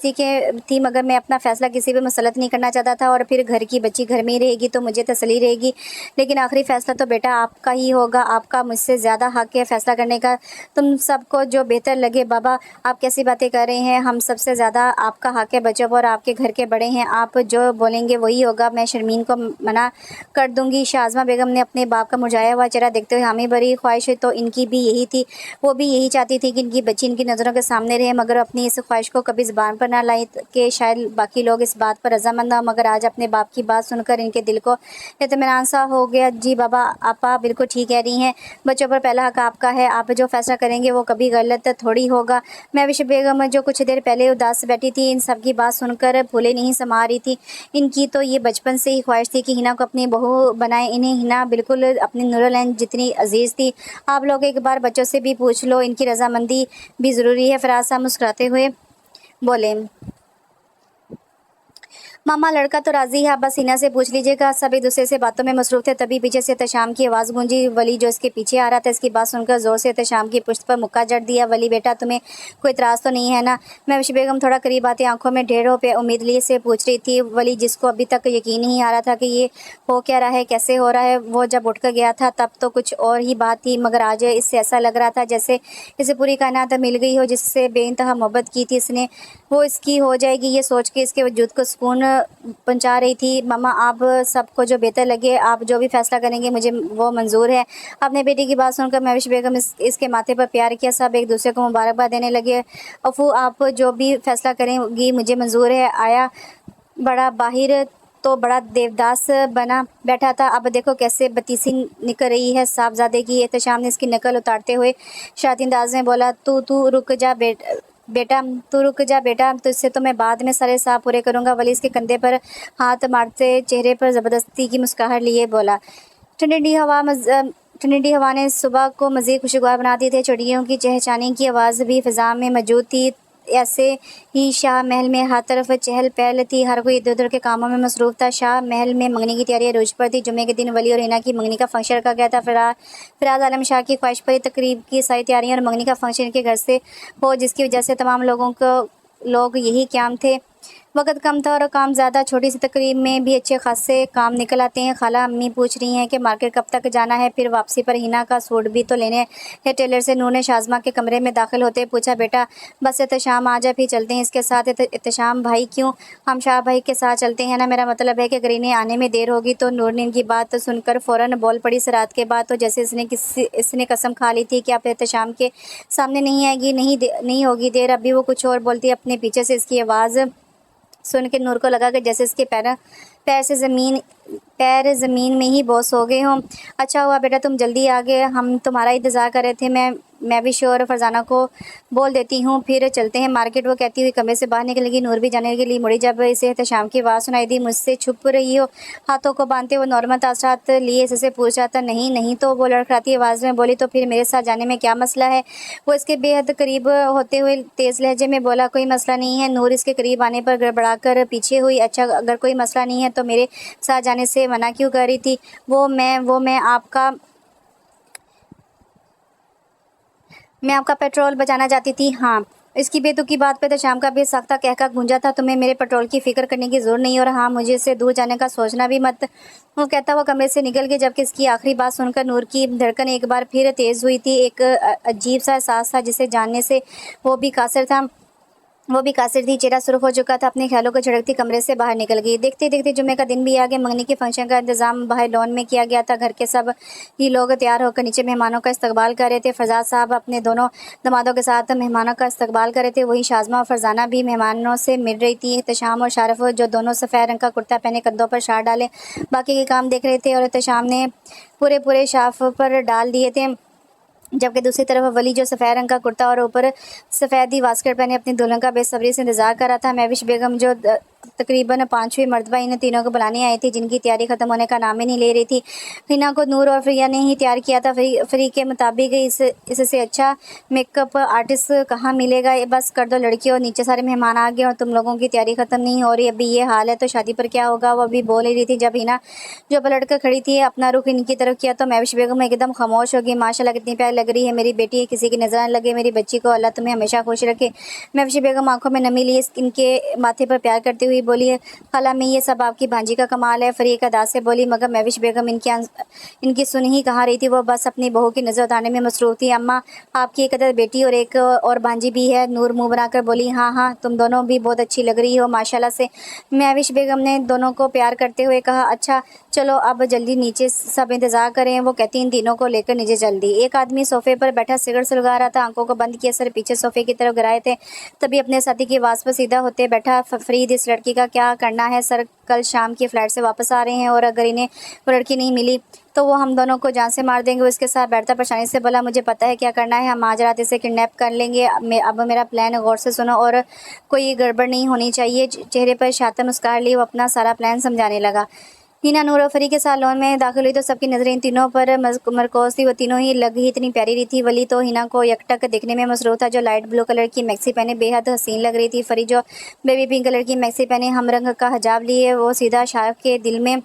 थी मगर मैं अपना फैसला किसी पर मुसलत नहीं करना चाहता था, और फिर घर की बच्ची घर में ही रहेगी तो मुझे तसल्ली रहेगी, लेकिन आखिरी फैसला तो बेटा आपका ही होगा। आपका मुझसे ज़्यादा हक है फैसला करने का। तुम सबको जो बेहतर लगे। बाबा आप कैसी बातें कर रहे हैं, हम सबसे ज़्यादा आपका हक है बच्चों पर, आपके घर के बड़े हैं, आप जो बोलेंगे वही होगा। मैं शर्मीन को मना कर दूंगी। शाहजहां बेगम ने अपने बाप का मुरझाया हुआ चेहरा देखते हुए हामी भरी। ख्वाहिश तो इनकी भी यही थी, वो भी यही चाहती थी कि इनकी बच्ची इनकी नज़रों के सामने रहे, मगर अपनी इस ख्वाहिश को कभी ज़बान पर ना लाई कि शायद बाकी लोग इस बात पर रजामंद हो। मगर आज अपने बाप की बात सुनकर इनके दिल को इत्मीनान सा हो गया। जी बाबा आपा बिल्कुल ठीक कह रही हैं, बच्चों पर पहला हक आपका है, आप जो फैसला करेंगे वो कभी गलत थोड़ी होगा। मैं विश बेगम जो कुछ देर पहले उदास बैठी थी, इन सब की बात सुनकर फूले नहीं समा रही थी। इनकी तो ये बचपन से ही ख्वाहिश थी कि हिना को अपनी बहू बनाए। इन्हें हिना बिल्कुल अपनी नूरुल जितनी अजीज़ थी। आप लोग एक बार बच्चों से भी पूछ लो, इनकी रजामंदी भी ज़रूरी है। फराज साहब मुस्कुराते हुए बोले, मामा लड़का तो राजी है, बस हिना से पूछ लीजिएगा। सब एक दूसरे से बातों में मसरूफ थे, तभी पीछे से एहतशाम की आवाज़ गूंजी। वली जो इसके पीछे आ रहा था, इसकी बात सुनकर जोर से एहतशाम की पुश्त पर मुक्का जड़ दिया। वली बेटा तुम्हें कोई इतराज़ तो नहीं है ना? मैं विश बेगम थोड़ा करीब आती आंखों में ढेरों पे उम्मीद लिए से पूछ रही थी। वली जिसको अभी तक यकीन नहीं आ रहा था कि ये हो क्या रहा है, कैसे हो रहा है, वो जब उठ कर गया था तब तो कुछ और ही बात थी, मगर आज इससे ऐसा लग रहा था जैसे इसे पूरी कायनात मिल गई हो जिससे बेइंतहा मोहब्बत की थी इसने, वो इसकी हो जाएगी। ये सोच के इसके वजूद को सुकून पहुंचा रही थी। मामा आप सबको जो बेहतर लगे, आप जो भी फैसला करेंगे मुझे वो मंजूर है। अपने बेटी की बात सुनकर महविश बेगम इसके माथे पर प्यार किया। सब एक दूसरे को मुबारकबाद देने लगे। अफू आप जो भी फैसला करेंगी मुझे मंजूर है। आया बड़ा बाहिर तो बड़ा देवदास बना बैठा था, अब देखो कैसे बतीसी निकल रही है साहबजादे की। एहतशाम ने इसकी नकल उतारते हुए शाती अंदाज में बोला, तू रुक जा बेटा तू रुक जा बेटा, तुझसे तो मैं बाद में सारे साहब पूरे करूँगा। वली इसके कंधे पर हाथ मारते चेहरे पर ज़बरदस्ती की मुस्कुराहट लिए बोला। ठंडी हवा ने सुबह को मज़ीद खुशगवार बना दी थी। चिड़ियों की चहचहाने की आवाज़ भी फ़िज़ा में मौजूद थी। ऐसे ही शाह महल में हर तरफ चहल पहल थी, हर कोई इधर उधर के कामों में मसरूफ़ था। शाह महल में मंगनी की तैयारियां रोज पर थी। जुमे के दिन वली और हिना की मंगनी का फंक्शन रखा गया था। फराज आलम शाह की ख्वाहिश पर तकरीब की सारी तैयारियां और मंगनी का फंक्शन के घर से हो, जिसकी वजह से तमाम लोग यही क्याम थे। वक्त कम था और काम ज़्यादा। छोटी सी तकरीब में भी अच्छे खासे काम निकल आते हैं। खाला अम्मी पूछ रही हैं कि मार्केट कब तक जाना है, फिर वापसी पर हिना का सूट भी तो लेने है टेलर से। नूर ने शाज़मा के कमरे में दाखिल होते पूछा, बेटा बस एहतशाम आ जा, फिर चलते हैं इसके साथ। एहतशाम भाई क्यों? हम शाह भाई के साथ चलते हैं ना, मेरा मतलब है कि अगर इन्हें आने में देर होगी तो। नूर ने इनकी बात सुनकर फ़ौरन बोल पड़ी, रात के बाद तो जैसे इसने कसम खा ली थी कि आप एहतशाम के सामने नहीं आएगी, नहीं होगी देर। अभी वो कुछ और बोलती, अपने पीछे से इसकी आवाज़ सुन के नूर को लगा कि जैसे इसके पैर ज़मीन में ही बॉस हो गए हों। अच्छा हुआ बेटा तुम जल्दी आ गए, हम तुम्हारा इंतज़ार कर रहे थे। मैं भी शोर फरजाना को बोल देती हूँ, फिर चलते हैं मार्केट। वो कहती हुई कमरे से बाहर निकलेगी। नूर भी जाने के लिए मुड़ी, जब इसे एहतशाम की आवाज़ सुनाई दी, मुझसे छुप रही हो? हाथों को बांधते वो नॉर्मल तासरात लिए इससे पूछ रहा था। नहीं तो वो लड़खड़ाती आवाज़ में बोली, तो फिर मेरे साथ जाने में क्या मसला है? वो इसके बेहद करीब होते हुए तेज़ लहजे में बोला, कोई मसला नहीं है। नूर इसके करीब आने पर गड़बड़ा कर पीछे हुई। अच्छा अगर कोई मसला नहीं है तो मेरे साथ जाने से मना क्यों कर रही थी? मैं आपका पेट्रोल बचाना चाहती थी। हाँ, इसकी बेतुकी बात पे तो शाम का भी सख्ता कहका गूंजा था, तुम्हें मेरे पेट्रोल की फिक्र करने की जरूरत नहीं, और हाँ मुझे इससे दूर जाने का सोचना भी मत। वो कहता हुआ कमरे से निकल गया। जबकि इसकी आखिरी बात सुनकर नूर की धड़कन एक बार फिर तेज़ हुई थी। एक अजीब सा एहसास था जिसे जानने से वो भी कासिर थी। चेहरा सुर्ख हो चुका था। अपने ख्यालों को झड़कती कमरे से बाहर निकल गई। देखते देखते जुम्मे का दिन भी आ गया। मंगनी के फंक्शन का इंतजाम बाहर लॉन में किया गया था। घर के सब ही लोग तैयार होकर नीचे मेहमानों का इस्तकबाल कर रहे थे। फरजाद साहब अपने दोनों दामादों के साथ मेहमानों का इस्तकबाल कर रहे थे। वहीं शाज़मा और फरजाना भी मेहमानों से मिल रही थी। एहतशाम और शारफ जो दोनों सफ़ेद रंग का कुर्ता पहने कंधों पर शाल डाले बाकी के काम देख रहे थे, और एहतशाम ने पूरे शाफ पर डाल दिए थे। जबकि दूसरी तरफ वली जो सफ़ेद रंग का कुर्ता और ऊपर सफ़ेद ही वास्कट पहने अपनी दुल्हन का बेसब्री से इंतजार कर रहा था। महविश बेगम जो तकरीबन 5वीं मरतबा इन तीनों को बुलाने आई थी, जिनकी तैयारी ख़त्म होने का नाम ही नहीं ले रही थी। हिना को नूर और फ़रिया ने ही तैयार किया था। फ़री के मुताबिक इससे अच्छा मेकअप आर्टिस्ट कहाँ मिलेगा। बस कर दो लड़कियों, नीचे सारे मेहमान आ गए और तुम लोगों की तैयारी ख़त्म नहीं हो रही। अभी ये हाल है तो शादी पर क्या होगा। वो अभी बोल ही रही थी जब हिना जो पलट कर खड़ी थी, अपना रुख इनकी तरफ किया तो महविश बेगम एकदम खामोश हो गई। माशाल्लाह कितनी प्यारी लग रही है मेरी बेटी, किसी की नजर न लगे मेरी बच्ची को, अल्लाह तुम्हें हमेशा खुश रखे। महविश बेगम आंखों में नमी लिए इनके माथे पर प्यार करती हुई बोली, खाला मैं ये सब आपकी भांजी का कमाल है। फरीका दास से बोली, मगर महविश बेगम इनकी सुन ही कहाँ रही थी। वो बस अपनी बहू की नजर उतारने में मसरूफ थी। अम्मा आपकी एक अदर बेटी और एक और भांजी भी है। नूर मुंह बनाकर बोली, हाँ हाँ तुम दोनों भी बहुत अच्छी लग रही हो माशाल्लाह से। महविश बेगम ने दोनों को प्यार करते हुए कहा, अच्छा चलो अब जल्दी नीचे सब इंतजार करें। वो कहती इन तीनों को लेकर नीचे जल्दी। एक आदमी सोफे पर बैठा सिगरेट सुलगा रहा था, आंखों को बंद किए सर पीछे सोफे की तरफ गिराए थे। तभी अपने साथी की आवाज़ पर सीधा होते बैठा, फरीद इस लड़की का क्या करना है सर? कल शाम की फ़्लाइट से वापस आ रहे हैं और अगर इन्हें वो लड़की नहीं मिली तो वो हम दोनों को जान से मार देंगे। वो इसके साथ बैठता परेशानी से बोला, मुझे पता है क्या करना है, हम आज रात इसे किडनैप कर लेंगे। अब मेरा प्लान गौर से सुनो और कोई गड़बड़ नहीं होनी चाहिए। चेहरे पर शातन मुस्कुरा ली वो अपना सारा प्लान समझाने लगा। हिना नूर और फरी के सालोन में दाखिल हुई तो सबकी नजरें इन तीनों पर मरकोज थी। वो तीनों ही लग ही इतनी प्यारी रही थी। वली तो हिना को यकटक देखने में मसरूफ था, जो लाइट ब्लू कलर की मैक्सी पहने बेहद हसीन लग रही थी। फरी जो बेबी पिंक कलर की मैक्सी पहने हम रंग का हिजाब लिए वो सीधा शाहरुख के दिल में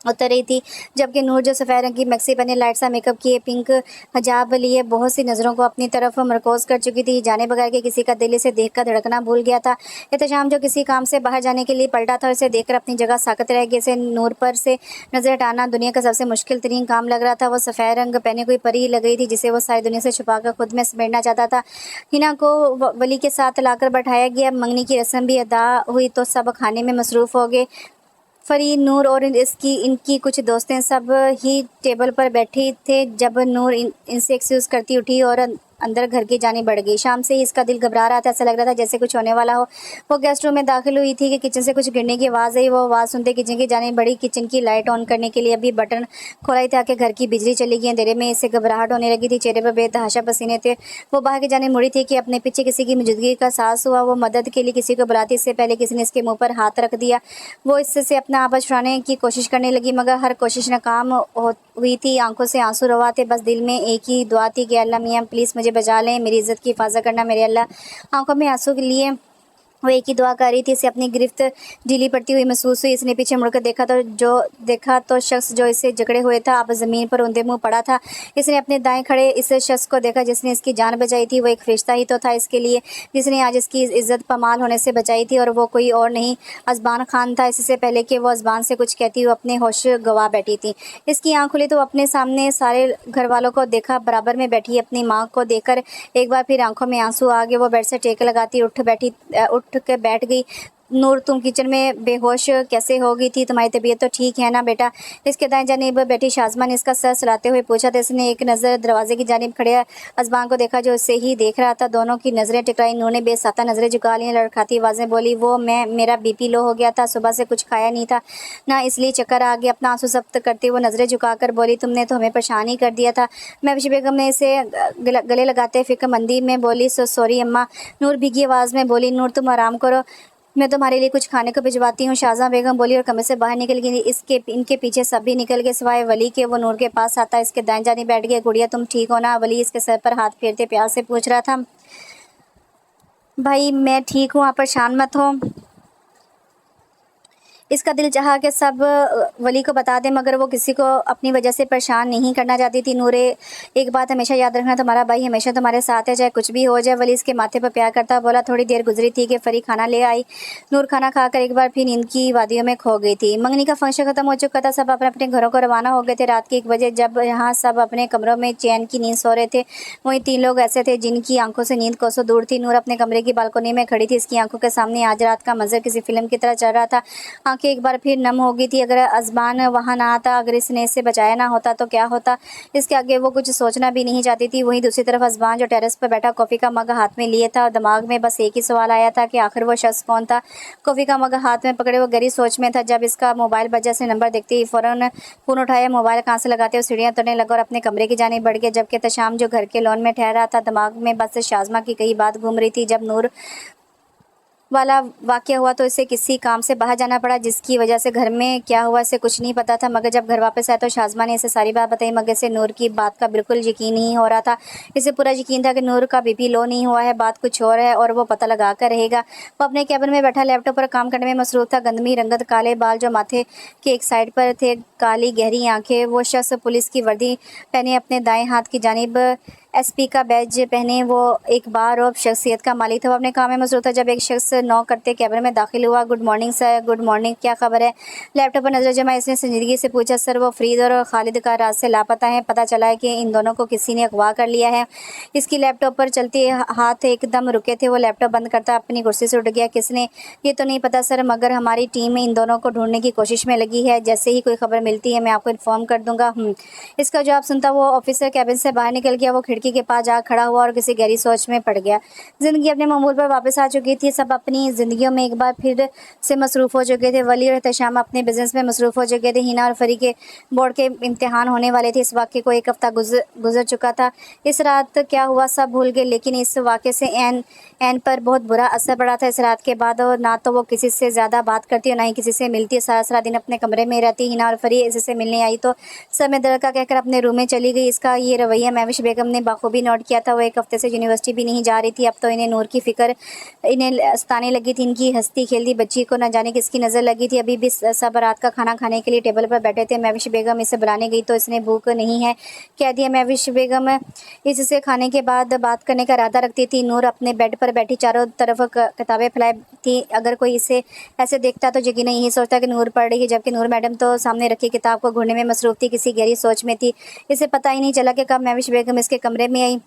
उतर रही थी, जबकि नूर जो सफ़ेद रंग की मैक्सी पहने लाइट सा मेकअप किए पिंक हिजाब लिए बहुत सी नज़रों को अपनी तरफ मरकोज कर चुकी थी, जाने बगैर कि किसी का दिल इसे देखकर धड़कना भूल गया था। एहतशाम जो किसी काम से बाहर जाने के लिए पलटा था, उसे देखकर अपनी जगह साकत रह गई। इसे नूर पर से नज़र हटाना दुनिया का सबसे मुश्किल तरीन काम लग रहा था। वो सफ़ेद रंग पहने कोई परी लग रही थी, जिसे वो सारी दुनिया से छुपाकर खुद में समेटना चाहता था। हिना को वली के साथ लाकर बैठाया गया, मंगनी की रस्म भी अदा हुई तो सब खाने में मसरूफ़ हो गए। फरी, नूर और इनकी कुछ दोस्तें सब ही टेबल पर बैठे थे जब नूर इनसे एक्सक्यूज़ करती उठी और अंदर घर की जानी बढ़ गई। शाम से ही इसका दिल घबरा रहा था, ऐसा लग रहा था जैसे कुछ होने वाला हो। वो गेस्ट रूम में दाखिल हुई थी कि किचन से कुछ गिरने की आवाज़ आई। वो आवाज़ सुनते किचन की जानी बढ़ी। किचन की लाइट ऑन करने के लिए अभी बटन खोला ही था कि घर की बिजली चली गई। अंधेरे में इसे घबराहट होने लगी थी, चेहरे पर बेतहाशा पसीने थे। वो बाहर की जाने मुड़ी थी कि अपने पीछे किसी की मौजूदगी का एहसास हुआ। वो मदद के लिए किसी को बुलाती, इससे पहले किसी ने इसके मुँह पर हाथ रख दिया। वो इससे अपना आवाज़ छुड़ाने की कोशिश करने लगी, मगर हर कोशिश नाकाम हुई थी। आंखों से आंसू रवा थे, बस दिल में एक ही दुआ थी कि अल्लाह मियाँ प्लीज़ मुझे बचा लें, मेरी इज़्ज़त की हिफाजत करना मेरे अल्लाह। आंखों में आंसू के लिए वो एक ही दुआ कर रही थी। इसे अपनी गिरफ्त ढीली पड़ती हुई महसूस हुई। इसने पीछे मुड़कर देखा तो शख्स जो इसे जकड़े हुए था अब ज़मीन पर औंधे मुंह पड़ा था। इसने अपने दाएं खड़े इस शख्स को देखा जिसने इसकी जान बचाई थी। वो एक फरिश्ता ही तो था इसके लिए, जिसने आज इसकी इज़्ज़त पामाल होने से बचाई थी, और वो कोई और नहीं अज़बान खान था। इससे पहले कि वो अज़बान से कुछ कहती हुई अपने होश गंवा बैठी थी। इसकी आँख खुली तो अपने सामने सारे घर वालों को देखा। बराबर में बैठी अपनी माँ को देखकर एक बार फिर आंखों में आंसू आ गए। वो बेड से टेक लगाती उठ के बैठ गई। नूर, तुम किचन में बेहोश कैसे हो गई थी? तुम्हारी तबीयत तो ठीक है ना बेटा? इसके दाएं जानिब बैठी शाज़मा ने इसका सर सुलाते हुए पूछा तो इसने एक नज़र दरवाजे की जानिब खड़े अज़बान को देखा जो उससे ही देख रहा था। दोनों की नज़रें टकराई। नूर ने बेसाता नज़रें झुका ली, लड़खड़ाती आवाज़ें बोली, वो मेरा बीपी लो हो गया था, सुबह से कुछ खाया नहीं था ना, इसलिए चक्कर आ गया। अपना आंसू जब्त करते हुए नज़रें झुकाकर बोली, तुमने तो हमें परेशान ही कर दिया था। महविश बेगम ने इसे गले लगाते फ़िक्रमंदी में बोली, सॉरी अम्मा। नूर भीगी आवाज़ में बोली, नूर तुम आराम करो, मैं तुम्हारे लिए कुछ खाने को भिजवाती हूँ। शाहजहां बेगम बोली और कमरे से बाहर निकल गई। इनके पीछे सब भी निकल गए सिवाय वली के। वो नूर के पास आता इसके दाएं जानी बैठ गया। गुड़िया तुम ठीक हो ना? वली इसके सर पर हाथ फेरते प्यार से पूछ रहा था। भाई मैं ठीक हूँ, आप परेशान मत हो। इसका दिल चाहा कि सब वली को बता दे, मगर वो किसी को अपनी वजह से परेशान नहीं करना चाहती थी। नूरे, एक बात हमेशा याद रखना, तुम्हारा भाई हमेशा तुम्हारे साथ है, चाहे कुछ भी हो जाए। वली इसके माथे पर प्यार करता बोला। थोड़ी देर गुजरी थी कि फरी खाना ले आई। नूर खाना खाकर एक बार फिर नींद की वादियों में खो गई थी। मंगनी का फंक्शन खत्म हो चुका था, सब अपने अपने घरों को रवाना हो गए थे। रात के 1 बजे जब यहाँ सब अपने कमरों में चैन की नींद सो रहे थे, वहीं 3 लोग ऐसे थे जिनकी आंखों से नींद कोसों दूर थी। नूर अपने कमरे की बालकोनी में खड़ी थी। इसकी आंखों के सामने आज रात का मंजर किसी फिल्म की तरह चल रहा था। आंखें एक बार फिर नम हो गई थी। अगर अज़बान वहाँ ना आता, अगर इसने इसे बचाया ना होता तो क्या होता, इसके आगे वो कुछ सोचना भी नहीं चाहती थी। वहीं दूसरी तरफ अज़बान जो टेरेस पर बैठा कॉफ़ी का मग हाथ में लिए था, दिमाग में बस एक ही सवाल आया था कि आखिर वो शख्स कौन था। कॉफ़ी का मग हाथ में पकड़े वो गहरी सोच में था जब इसका मोबाइल बजा। से नंबर देखते ही फ़ौरन फ़ोन उठाया, मोबाइल कहाँ से लगाते हुए सीढ़ियाँ उतरने लगा और अपने कमरे की जानिब बढ़ गया। जबकि एहतशाम जो घर के लॉन में ठहरा था, दिमाग में बस शाज़मा की कई बात घूम रही थी। जब नूर वाला वाक़या हुआ तो इसे किसी काम से बाहर जाना पड़ा, जिसकी वजह से घर में क्या हुआ इसे कुछ नहीं पता था। मगर जब घर वापस आया तो शाज़मा ने इसे सारी बात बताई, मगर इसे नूर की बात का बिल्कुल यकीन नहीं हो रहा था। इसे पूरा यकीन था कि नूर का बीपी लो नहीं हुआ है, बात कुछ और है और वो पता लगा कर रहेगा। वो अपने कैबिन में बैठा लैपटॉप पर काम करने में मसरूफ़ था। गंदमी रंगत, काले बाल जो माथे के एक साइड पर थे, काली गहरी आंखें। वो शख्स पुलिस की वर्दी पहने अपने दाएं हाथ की जानिब एसपी का बैज पहने वो एक बारौब शख्सियत का मालिक था। वो अपने काम में मसरूफ़ था जब एक शख्स नॉक करते कैबिन में दाखिल हुआ। Good morning sir. Good morning, क्या खबर है? लैपटॉप पर नजर जमा इसने संजीदगी से पूछा। सर, वो फरीद और खालिद का रात से लापता है। पता चला है कि इन दोनों को किसी ने अगवा कर लिया है। इसकी लैपटॉप पर चलते हाथ एकदम रुके थे। वो लैपटॉप बंद करता अपनी कुर्सी से उठ गया। किसने? ये तो नहीं पता सर, मगर हमारी टीम इन दोनों को ढूंढने की कोशिश में लगी है। जैसे ही कोई खबर मिलती है मैं आपको इन्फॉर्म कर दूंगा। इसका जवाब सुनता वो ऑफिसर कैबिन से बाहर निकल गया। वो खिड़की के पास जा खड़ा हुआ और किसी गहरी सोच में पड़ गया। जिंदगी अपने मामूल पर वापस आ चुकी थी। सब अपनी जिंदगियों में एक बार फिर से मसरूफ़ हो चुके थे। वली और एहतशाम अपने बिजनेस में मसरूफ़ हो चुके थे। हिना और फरी के बोर्ड के इम्तिहान होने वाले थे। इस वाक़े को एक हफ्ता गुजर चुका था। इस रात क्या हुआ सब भूल गए, लेकिन इस वाक़े से एन पर बहुत बुरा असर पड़ा था। इस रात के बाद और ना तो वो किसी से ज़्यादा बात करती और ना ही किसी से मिलती। सारा सारा दिन अपने कमरे में रहती। हिना और फरी इससे मिलने आई तो सर में दर्द का कहकर अपने रूम में चली गई। इसका ये रवैया महविश बेगम ने बाखूबी नोट किया था। वो एक हफ्ते से यूनिवर्सिटी भी नहीं जा रही थी। अब तो इन्हें नूर की फ़िक्र इन्हें सताने लगी थी। इनकी हंसती खेलती बच्ची को न जाने किसकी नज़र लगी थी। अभी भी सब रात का खाना खाने के लिए टेबल पर बैठे थे। महविश बेगम इसे बुलाने गई तो इसने भूख नहीं है कह दिया। महविश बेगम इससे खाने के बाद बात करने का इरादा रखती थी। नूर अपने बेड पर बैठी चारों तरफ किताबें फैलाई थी। अगर कोई इसे ऐसे देखता तो यकीनन यही सोचता कि नूर पढ़ रही है, जबकि नूर मैडम तो सामने रखी किताब को घूरने में मसरूफ़ थी, किसी गहरी सोच में थी। इसे पता ही नहीं चला कि कब महविश बेगम इसके कमरे में आई।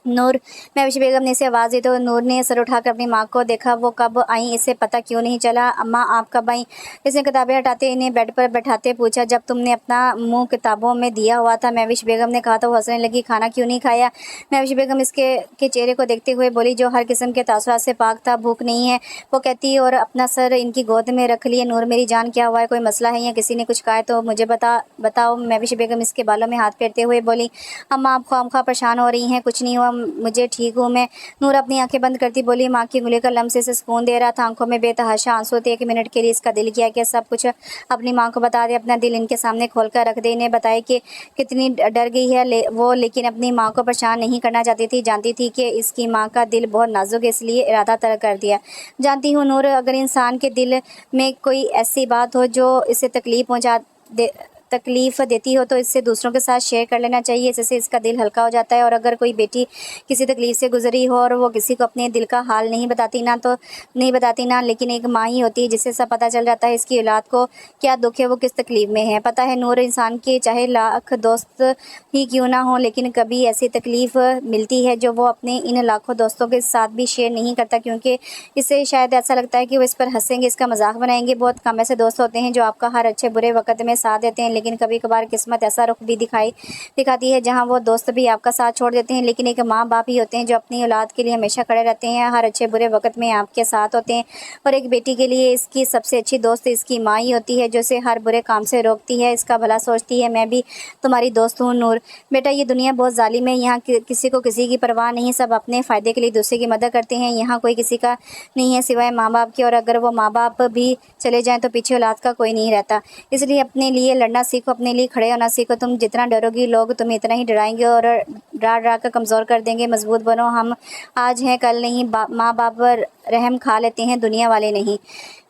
नूर, महविश बेगम ने इसे आवाज़ दी तो नूर ने सर उठाकर अपनी माँ को देखा। वो कब आई इसे पता क्यों नहीं चला। अम्मा, आप कब आई? इसने किताबें हटाते इन्हें बेड पर बैठाते पूछा। जब तुमने अपना मुंह किताबों में दिया हुआ था, महविश बेगम ने कहा तो वो हंसने लगी। खाना क्यों नहीं खाया? महविश बेगम इसके चेहरे को देखते हुए बोली, जो हर किस्म के तासुरात से पाक था। भूख नहीं है, वो कहती और अपना सर इनकी गोद में रख लिए। नूर, मेरी जान, क्या हुआ है? कोई मसला है या किसी ने कुछ कहा है तो मुझे बताओ। महविश बेगम इसके बालों में हाथ फेरते हुए बोली, अम्मा, आप ख्वामख्वाह परेशान हो रही हैं। कुछ नहीं हुआ, मुझे ठीक हूँ मैं। नूर अपनी आंखें बंद करती बोली। माँ की उंगली का लम्स इसे सुकून दे रहा था। आंखों में बेतहाशा आंसू थे। एक मिनट के लिए इसका दिल किया कि सब कुछ अपनी माँ को बता दे, अपना दिल इनके सामने खोल कर रख दे, इन्हें बताए कि कितनी डर गई है वो, लेकिन अपनी माँ को परेशान नहीं करना चाहती थी। जानती थी कि इसकी माँ का दिल बहुत नाजुक है, इसलिए इरादा तर्क कर दिया। जानती हूँ नूर, अगर इंसान के दिल में कोई ऐसी बात हो जो इसे तकलीफ़ देती हो तो इससे दूसरों के साथ शेयर कर लेना चाहिए। इससे इसका दिल हल्का हो जाता है। और अगर कोई बेटी किसी तकलीफ़ से गुजरी हो और वो किसी को अपने दिल का हाल नहीं बताती ना, लेकिन एक माँ ही होती है जिससे सब पता चल जाता है इसकी औलाद को क्या दुख है, वो किस तकलीफ़ में है। पता है नूर, इंसान के चाहे लाख दोस्त ही क्यों ना हो, लेकिन कभी ऐसी तकलीफ़ मिलती है जो वो अपने इन लाखों दोस्तों के साथ भी शेयर नहीं करता, क्योंकि इससे शायद ऐसा लगता है कि वो इस पर हंसेंगे, इसका मजाक बनाएंगे। बहुत कम ऐसे दोस्त होते हैं जो आपका हर अच्छे बुरे वक्त में साथ देते हैं, लेकिन कभी कभार किस्मत ऐसा रुख भी दिखाती है जहां वो दोस्त भी आपका साथ छोड़ देते हैं। लेकिन एक माँ बाप ही होते हैं जो अपनी औलाद के लिए हमेशा खड़े रहते हैं, हर अच्छे बुरे वक्त में आपके साथ होते हैं। और एक बेटी के लिए इसकी सबसे अच्छी दोस्त इसकी माँ ही होती है, जो इसे हर बुरे काम से रोकती है, इसका भला सोचती है। मैं भी तुम्हारी दोस्त हूँ नूर। बेटा, ये दुनिया बहुत जालिम है। यहाँ किसी को किसी की परवाह नहीं, सब अपने फ़ायदे के लिए दूसरे की मदद करते हैं। यहाँ कोई किसी का नहीं है सिवाय माँ बाप के, और अगर वो माँ बाप भी चले जाएं तो पीछे औलाद का कोई नहीं रहता। इसलिए अपने लिए लड़ना सीखो, अपने लिए खड़े होना सीखो। तुम जितना डरोगी लोग तुम्हें इतना ही डराएंगे और डरा डरा कर कमज़ोर कर देंगे। मजबूत बनो, हम आज हैं कल नहीं। माँ बाप रहम खा लेते हैं, दुनिया वाले नहीं।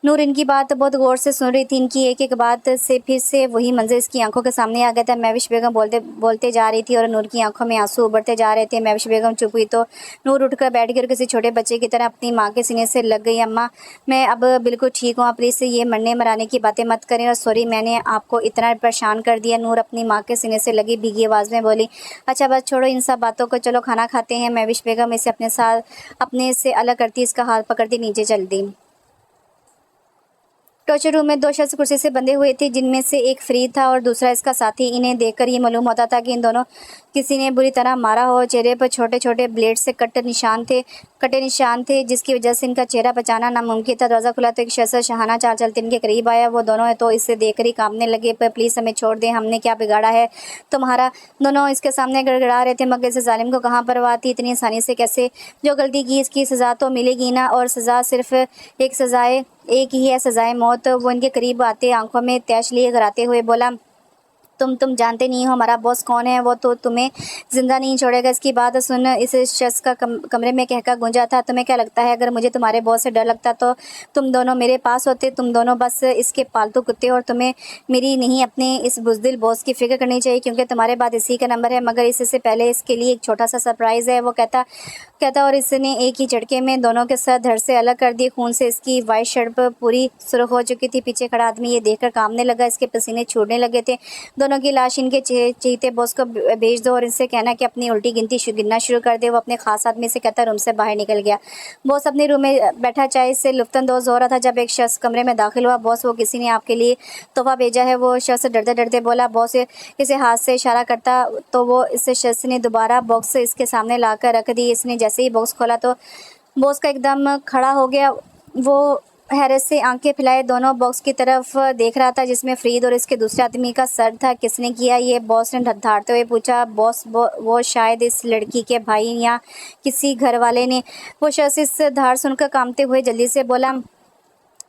नूर इनकी बात बहुत गौर से सुन रही थी। इनकी एक एक बात से फिर से वही मंजर इसकी आंखों के सामने आ गया था। महविश बेगम बोलते जा रही थी और नूर की आंखों में आंसू उभरते जा रहे थे। महविश बेगम चुप हुई तो नूर उठकर बैठ गई और किसी छोटे बच्चे की तरह अपनी माँ के सीने से लग गई। अम्मा, मैं अब बिल्कुल ठीक हूँ, आप प्लीज़ ये मरने मराने की बातें मत करें, और सॉरी मैंने आपको इतना परेशान कर दिया। नूर अपनी माँ के सीने से लगी भीगी आवाज़ में बोली, अच्छा बस छोड़ो इन सब बातों को, चलो खाना खाते हैं। महविश बेगम इसे अपने से अलग करती, इसका हाथ पकड़ती नीचे चल दी। टॉर्चर रूम में 2 शख्स कुर्सी से बंधे हुए थे, जिनमें से एक फरीद था और दूसरा इसका साथी। इन्हें देखकर ये मालूम होता था कि इन दोनों किसी ने बुरी तरह मारा हो। चेहरे पर छोटे छोटे ब्लेड से कटे निशान थे, जिसकी वजह से इनका चेहरा पहचानना नामुमकिन था। दरवाज़ा खुला तो एक शख्स शहाना चाल चलते इनके करीब आया। वो दोनों तो इसे देखकर ही कांपने लगे। पर प्लीज़ हमें छोड़ दें, हमने क्या बिगाड़ा है तुम्हारा। दोनों इसके सामने गड़गड़ा रहे थे, मगर इस जालिम को कहाँ परवाह थी इतनी आसानी से कैसे। जो गलती की इसकी सज़ा तो मिलेगी ना, और सज़ा सिर्फ एक ही है, सज़ाए मौत। वो इनके करीब आते आंखों में तैश लिए कराते हुए बोला, तुम जानते नहीं हो हमारा बॉस कौन है। वो तो तुम्हें जिंदा नहीं छोड़ेगा। इसकी बात सुन इस शख्स का कमरे में कहका गूंजा था, तुम्हें क्या लगता है अगर मुझे तुम्हारे बॉस से डर लगता तो तुम दोनों मेरे पास होते। तुम दोनों बस इसके पालतू कुत्ते, और तुम्हें मेरी नहीं अपने इस बुज़दिल बॉस की फिक्र करनी चाहिए, क्योंकि तुम्हारे बाद इसी का नंबर है। मगर इससे पहले इसके लिए एक छोटा सा सरप्राइज़ है, वो कहता और इसने एक ही झटके में दोनों के सर धड़ से अलग कर दिए। खून से इसकी वाइट शर्ट पर पूरी सुर्ख हो चुकी थी। पीछे खड़ा आदमी ये देखकर कांपने लगा, इसके पसीने छूटने लगे थे। दोनों की लाश इनके चीते बॉस को भेज दो और इनसे कहना कि अपनी उल्टी गिनती गिनना शुरू कर दे। वो अपने खास आदमी से कहता रूम से बाहर निकल गया। बॉस अपने रूम में बैठा चाय से लुफ्तंदोज हो रहा था जब एक शख्स कमरे में दाखिल हुआ। बॉस, वो किसी ने आपके लिए तोहफा भेजा है। वो शख्स डरते डरते बोला। बॉस इसे हाथ से इशारा करता तो वो इस शख्स ने दोबारा बॉक्स इसके सामने लाकर रख दी। इसने जैसे ही बॉक्स खोला तो बॉस का एकदम खड़ा हो गया। वो हैरत से आंखें फैलाए दोनों बॉक्स की तरफ देख रहा था, जिसमें फरीद और इसके दूसरे आदमी का सर था। किसने किया ये? बॉस ने धड़ाते हुए पूछा। बॉस, वो शायद इस लड़की के भाई या किसी घर वाले ने। वो शख्स इस धार सुनकर कांपते हुए जल्दी से बोला,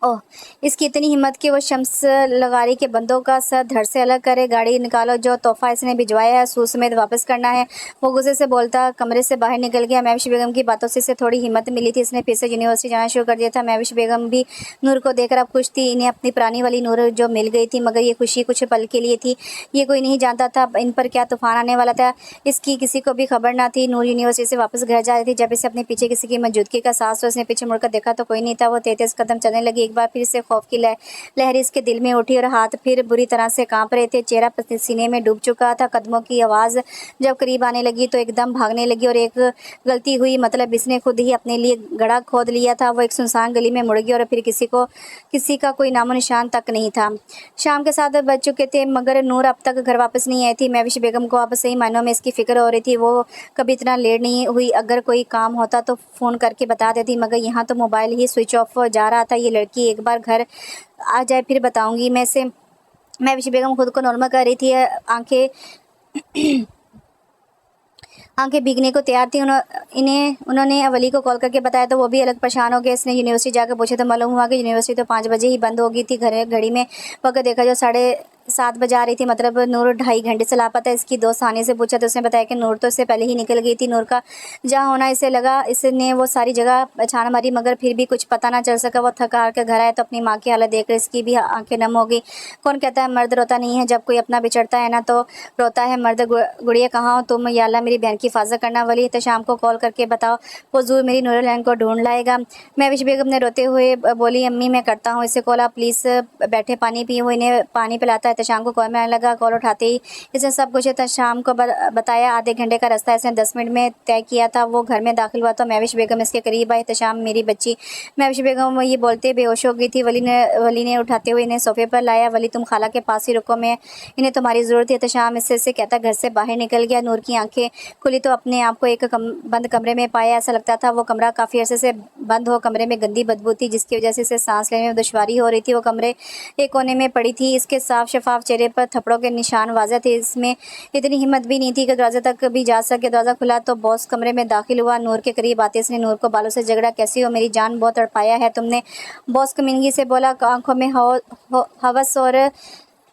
ओह, इसकी इतनी हिम्मत कि वो शम्स लगारी के बंदों का सर धड़ से अलग करे। गाड़ी निकालो, जो तोहफा इसने भिजवाया है सूद समेत वापस करना है। वो गुस्से से बोलता कमरे से बाहर निकल गया। महविश बेगम की बातों से इसे थोड़ी हिम्मत मिली थी। इसने फिर से यूनिवर्सिटी जाना शुरू कर दिया था। महविश बेगम भी नूर को देखकर अब खुश थी। इन्हें अपनी पुरानी वाली नूर जो मिल गई थी, मगर ये खुशी कुछ पल के लिए थी। ये कोई नहीं जानता था इन पर क्या तूफान आने वाला था। इसकी किसी को भी खबर ना थी। नूर यूनिवर्सिटी से वापस घर जा रही थी जब इसे अपने पीछे किसी की मौजूदगी का एहसास हुआ। इसने पीछे मुड़कर देखा तो कोई नहीं था। वो तेज कदम चलने लगी। एक बार फिर से खौफ की लहर इसके दिल में उठी और हाथ फिर बुरी तरह से कांप रहे थे। चेहरा पसीने में डूब चुका था। कदमों की आवाज़ जब करीब आने लगी तो एकदम भागने लगी और एक गलती हुई, मतलब इसने खुद ही अपने लिए गड्ढा खोद लिया था। वो एक सुनसान गली में मुड़ गई और फिर किसी का कोई नामो निशान तक नहीं था। शाम के 7 बज चुके थे, मगर नूर अब तक घर वापस नहीं आई थी। महविश बेगम को अब सही मायनों में इसकी फिक्र हो रही थी। वो कभी इतना लेट नहीं हुई। अगर कोई काम होता तो फ़ोन करके बता देती, मगर यहाँ तो मोबाइल ही स्विच ऑफ जा रहा था। ये लड़की एक बार घर आ जाए फिर बताऊंगी मैं इसे। महविश बेगम खुद को नॉर्मल कर रही थी। आंखें भीगने को तैयार थी। उन्होंने वली को कॉल करके बताया तो वो भी अलग परेशान हो गया। इसने यूनिवर्सिटी जाकर पूछा तो मालूम हुआ कि यूनिवर्सिटी तो 5 बजे ही बंद हो गई थी। घड़ी में वक्त देखा जो 7:30 बजे आ रही थी, मतलब नूर 2.5 घंटे से लापता है। इसकी दोस्त आने से पूछा तो उसने बताया कि नूर तो इससे पहले ही निकल गई थी। नूर का जहाँ होना इसे लगा। इसने वो सारी जगह छान मारी, मगर फिर भी कुछ पता ना चल सका। वो थक हार कर घर आया तो अपनी माँ की हालत देखकर इसकी भी आंखें नम हो गई। कौन कहता है मर्द रोता नहीं है, जब कोई अपना बिछड़ता है ना तो रोता है मर्द। गुड़िया कहाँ हो तुम? या अल्लाह मेरी बहन की हिफाजत करना। वली, तो शाम को कॉल करके बताओ वो ज़रूर मेरी नूरलैन को ढूंढ लाएगा। महविश बेगम ने रोते हुए बोली, अम्मी मैं करता हूँ इसे कॉल, आप प्लीज़ बैठे पानी पिए। वो इन्हें पानी पिलाता है। तो शाम को कॉल में आने लगा। कॉल उठाते ही इसने सब कुछ शाम को बताया। आधे घंटे का रास्ता इसने 10 मिनट में तय किया था। वो घर में दाखिल हुआ तो महविश बेगम इसके करीब आई। तशाम, मेरी बच्ची। महविश बेगम ये बोलते बेहोश हो गई थी। वली ने उठाते हुए इन्हें सोफे पर लाया। वली, तुम खाला के पास ही रुको, मैं इन्हें तुम्हारी ज़रूरत है। तशाम इससे कहता घर से बाहर निकल गया। नूर की आंखें खुली तो अपने आप को एक बंद कमरे में पाया। ऐसा लगता था वो कमरा काफ़ी अरसे से बंद हो। कमरे में गंदी बदबू थी जिसकी वजह से इसे सांस लेने में दुश्वारी हो रही थी। वो कमरे एक कोने में पड़ी थी। इसके साफ शफाफ चेहरे पर थप्पड़ों के निशान वाज़ेह थे। इसमें इतनी हिम्मत भी नहीं थी कि दरवाजे तक भी जा सके। दरवाज़ा खुला तो बॉस कमरे में दाखिल हुआ। नूर के करीब आते इसने नूर को बालों से झगड़ा, कैसी हो मेरी जान, बहुत तड़पाया है तुमने। बॉस कमीनगी से बोला। आंखों में हवस और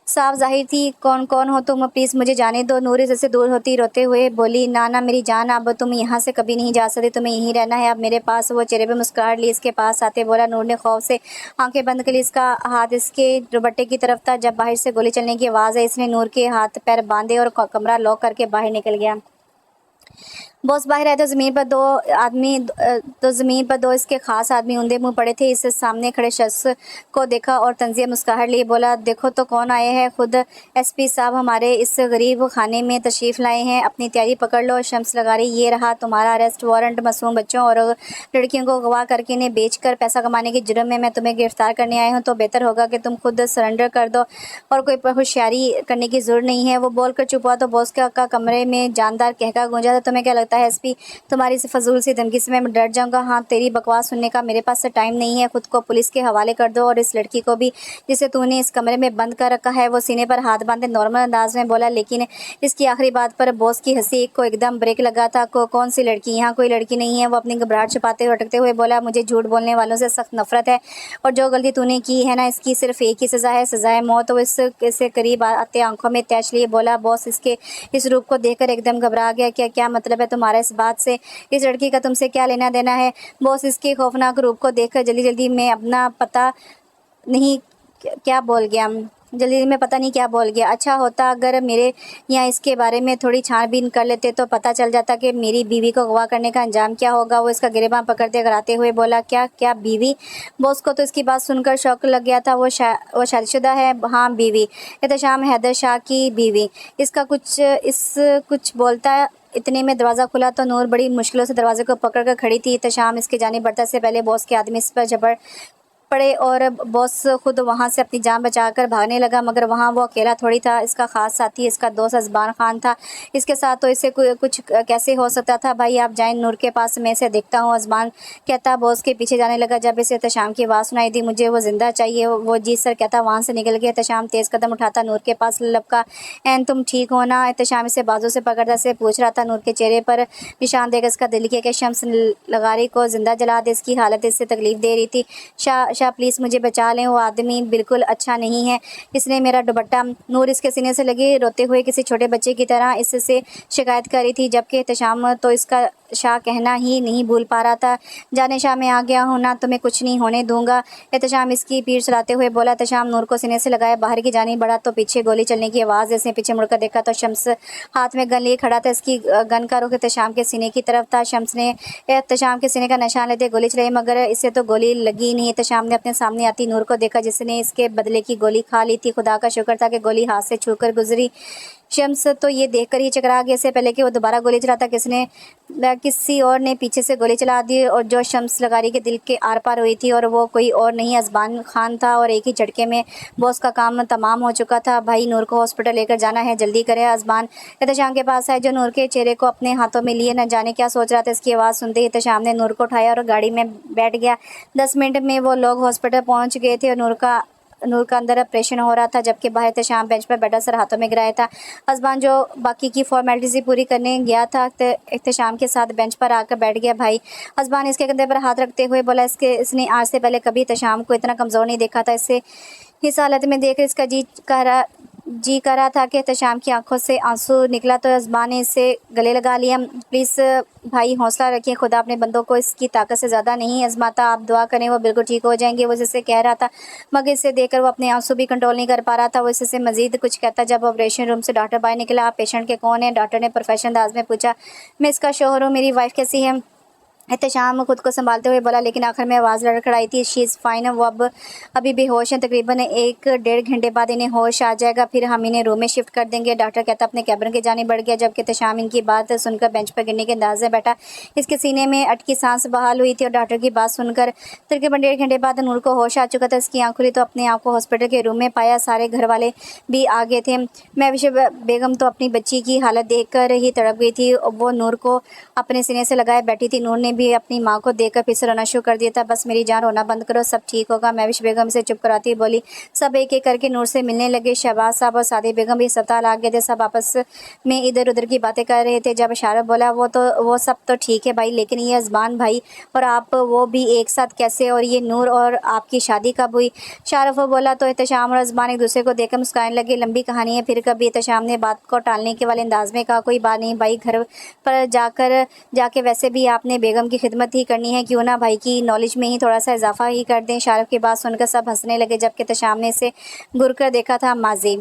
साफ जाहिर थी। कौन हो तुम? प्लीज़ मुझे जाने दो। नूर से दूर होती रोते हुए बोली, ना मेरी जान, अब तुम यहाँ से कभी नहीं जा सकती, तुम्हें यहीं रहना है अब मेरे पास। वो चेहरे पे मुस्कुराहट ली इसके पास आते बोला। नूर ने खौफ से आंखें बंद कर ली। इसका हाथ इसके दुपट्टे की तरफ था जब बाहर से गोली चलने की आवाज़ है। इसने नूर के हाथ पैर बांधे और कमरा लॉक करके बाहर निकल गया। बॉस बाहर आए तो ज़मीन पर दो इसके खास आदमी ऊंधे मुंह पड़े थे। इससे सामने खड़े शख्स को देखा और तंजिया मुस्कुराहट लिए बोला, देखो तो कौन आए हैं, खुद एसपी साहब हमारे इस गरीब खाने में तशरीफ़ लाए हैं, अपनी तैयारी पकड़ लो। शम्स लगा रही, ये रहा तुम्हारा अरेस्ट वारंट। मासूम बच्चों और लड़कियों को अगवा करके इन्हें बेचकर पैसा कमाने के जुर्म में मैं तुम्हें गिरफ्तार करने आया हूँ, तो बेहतर होगा कि तुम खुद सरेंडर कर दो और कोई होशियारी करने की ज़रूरत नहीं है। वो बोलकर चुप हुआ तो बॉस का कमरे में जानदार कहका गूंजा था, तुम्हें क्या लगता है एसपी, तुम्हारी इस फजूल सी धमकी से मैं डर जाऊंगा? हाँ, तेरी बकवास सुनने का मेरे पास टाइम नहीं है, खुद को पुलिस के हवाले कर दो और इस लड़की को भी जिसे तूने इस कमरे में बंद कर रखा है। वो सीने पर हाथ बांधे नॉर्मल अंदाज में बोला, लेकिन इसकी आखिरी बात पर बॉस की हंसी को एकदम ब्रेक लगा था। कौन सी लड़की? यहाँ कोई लड़की नहीं है। वो अपनी घबराहट छुपाते हुए अटकते हुए बोला, मुझे झूठ बोलने वालों से सख्त नफरत है और जो गलती तूने की है ना, इसकी सिर्फ एक ही सज़ा है, सज़ाए मौत। वो इससे करीब आते आंखों में तैश लिए बोला, बॉस इसके इस रूप को देखकर एकदम घबरा गया। क्या मतलब है तुम्हारा इस बात से? इस लड़की का तुमसे क्या लेना देना है? बॉस इसके खौफनाक रूप को देखकर जल्दी में अपना पता नहीं क्या बोल गया जल्दी में पता नहीं क्या बोल गया। अच्छा होता अगर मेरे यहाँ इसके बारे में थोड़ी छानबीन कर लेते तो पता चल जाता कि मेरी बीवी को अगवा करने का अंजाम क्या होगा। वो इसका गिरेबान पकड़ते कराते हुए बोला, क्या बीवी? बॉस को तो इसकी बात सुनकर शौक लग गया था। वो शादीशुदा है? हाँ, बीवी एहतशाम हैदर शाह की बीवी। इसका कुछ बोलता इतने में दरवाज़ा खुला तो नूर बड़ी मुश्किलों से दरवाजे को पकड़कर खड़ी थी। एहतशाम इसके जानिब बढ़ता से पहले बॉस के आदमी इस पर झपट पड़े और बॉस खुद वहां से अपनी जान बचाकर भागने लगा, मगर वहां वो अकेला थोड़ी था। इसका खास साथी इसका दोस्त अजबान खान था इसके साथ, तो इससे कुछ कैसे हो सकता था? भाई आप जाएं नूर के पास, मैं इसे देखता हूँ, अजबान कहता बॉस के पीछे जाने लगा। जब इसे एहतशाम की आवाज़ सुनाई दी, मुझे वो जिंदा चाहिए। वो जी सर कहता वहाँ से निकल गया। एहतशाम तेज़ कदम उठाता नूर के पास लपका, एन तुम ठीक हो ना? एहतशाम इसे बाजू से पकड़ता से पूछ रहा था। नूर के चेहरे पर निशान देकर इसका दिल किया कि शम्स लगारी को जिंदा जला दे। इसकी हालत इससे तकलीफ दे रही थी। शाह प्लीज़ मुझे बचा लें, वो आदमी बिल्कुल अच्छा नहीं है, इसने मेरा दुपट्टा। नूर इसके सीने से लगी रोते हुए किसी छोटे बच्चे की तरह इससे शिकायत कर रही थी, जबकि एहतशाम तो इसका शाह कहना ही नहीं भूल पा रहा था। जाने शाह, मैं आ गया हूँ ना, तुम्हें कुछ नहीं होने दूंगा। एहतशाम इसकी पीठ चलाते हुए बोला। एहतशाम नूर को सीने से लगाया बाहर की जानी बढ़ा तो पीछे गोली चलने की आवाज़। जैसे पीछे मुड़कर देखा तो शम्स हाथ में गन लिए खड़ा था। इसकी गन का रुख एहतशाम के सीने की तरफ था। शम्स ने एहतशाम के सीने का निशान लेते गोली चलाई, मगर इसे तो गोली लगी नहीं। एहतशाम ने अपने सामने आती नूर को देखा जिसने इसके बदले की गोली खा ली थी। खुदा का शुक्र था कि गोली हाथ से छूकर गुजरी। शम्स तो ये देखकर ही चकरा गया। इससे पहले कि वो दोबारा गोली चलाता किसी और ने पीछे से गोली चला दी और जो शम्स लगारी के दिल के आर पार हुई थी, और वो कोई और नहीं अजबान खान था। और एक ही झटके में बॉस का काम तमाम हो चुका था। भाई नूर को हॉस्पिटल लेकर जाना है, जल्दी करे। अजबान एहतशाम के पास आए जो नूर के चेहरे को अपने हाथों में लिए न जाने क्या सोच रहा था। इसकी आवाज़ सुनते ही एहतशाम ने नूर को उठाया और गाड़ी में बैठ गया। 10 मिनट में वो लोग हॉस्पिटल पहुँच गए थे और नूर का अंदर ऑपरेशन हो रहा था, जबकि बाहर एहतशाम बेंच पर बैठा सर हाथों में गिराया था। अजबान जो बाकी की फॉर्मेलिटीज़ पूरी करने गया था एहतशाम के साथ बेंच पर आकर बैठ गया। भाई अजबान इसके कंधे पर हाथ रखते हुए बोला, इसने आज से पहले कभी एहतशाम को इतना कमज़ोर नहीं देखा था। इससे इस हालत में देखकर इसका जी कर रहा था कि एहतशाम की आंखों से आंसू निकला तो अजबान ने इसे गले लगा लिया। प्लीज़ भाई हौसला रखिए, खुदा अपने बंदों को इसकी ताकत से ज़्यादा नहीं आजमाता, आप दुआ करें वो बिल्कुल ठीक हो जाएंगे। वो जिससे कह रहा था, मगर इसे देखकर वो अपने आंसू भी कंट्रोल नहीं कर पा रहा था। वो इससे मजीद कुछ कहता जब ऑपरेशन रूम से डॉक्टर बाहर निकला। आप पेशेंट के कौन है? डॉक्टर ने प्रोफेशनल अंदाज में पूछा। मैं इसका शौहर हूँ, मेरी वाइफ कैसी है? एहतशाम खुद को संभालते हुए बोला, लेकिन आखिर में आवाज़ लड़खड़ाई थी। शी इज़ फाइन, वो अभी बेहोश हैं, तकरीबन 1-1.5 घंटे बाद इन्हें होश आ जाएगा, फिर हम इन्हें रूम में शिफ्ट कर देंगे। डॉक्टर कहता अपने कैबिन के जाने बढ़ गया, जबकि एहतशाम इनकी बात सुनकर बेंच पर गिरने के अंदाज़े बैठा। इसके सीने में अटकी सांस बहाल हुई थी और डॉक्टर की बात सुनकर तकरीबन 1.5 घंटे बाद नूर को होश आ चुका था। इसकी आँख खुली तो अपने आप को हॉस्पिटल के रूम में पाया। सारे घर वाले भी आ गए थे। महविश बेगम तो अपनी बच्ची की हालत देख कर ही तड़प गई थी। वो नूर को अपने सीने से लगाए बैठी थी। नूर ने भी अपनी माँ को देखकर फिर से रोना शुरू कर दिया था। बस मेरी जान, रोना बंद करो, सब ठीक होगा। महविश बेगम से चुप कराती बोली। सब एक एक करके नूर से मिलने लगे। शहबाज साहब और सादी बेगम भी अस्पताल आ गए थे। सब आपस में इधर उधर की बातें कर रहे थे। जब इशारा बोला, वो सब तो ठीक है भाई, लेकिन ये अजबान भाई और आप वो भी एक साथ कैसे, और ये नूर और आपकी शादी कब हुई? शारफ बोला तो एहतशाम और अजबान एक दूसरे को देखकर मुस्कुराने लगे। लंबी कहानी है। फिर कभी एहतशाम ने बात को टालने के वाले अंदाज में कहा, कोई बात नहीं भाई, घर पर जाके वैसे भी आपने बेगम की खिदमत ही करनी है, क्यों ना भाई की नॉलेज में ही थोड़ा सा इजाफा ही कर दें। शारफ की बात सुनकर सब हंसने लगे, जबकि एहतशाम ने इसे घूर कर देखा था। माजी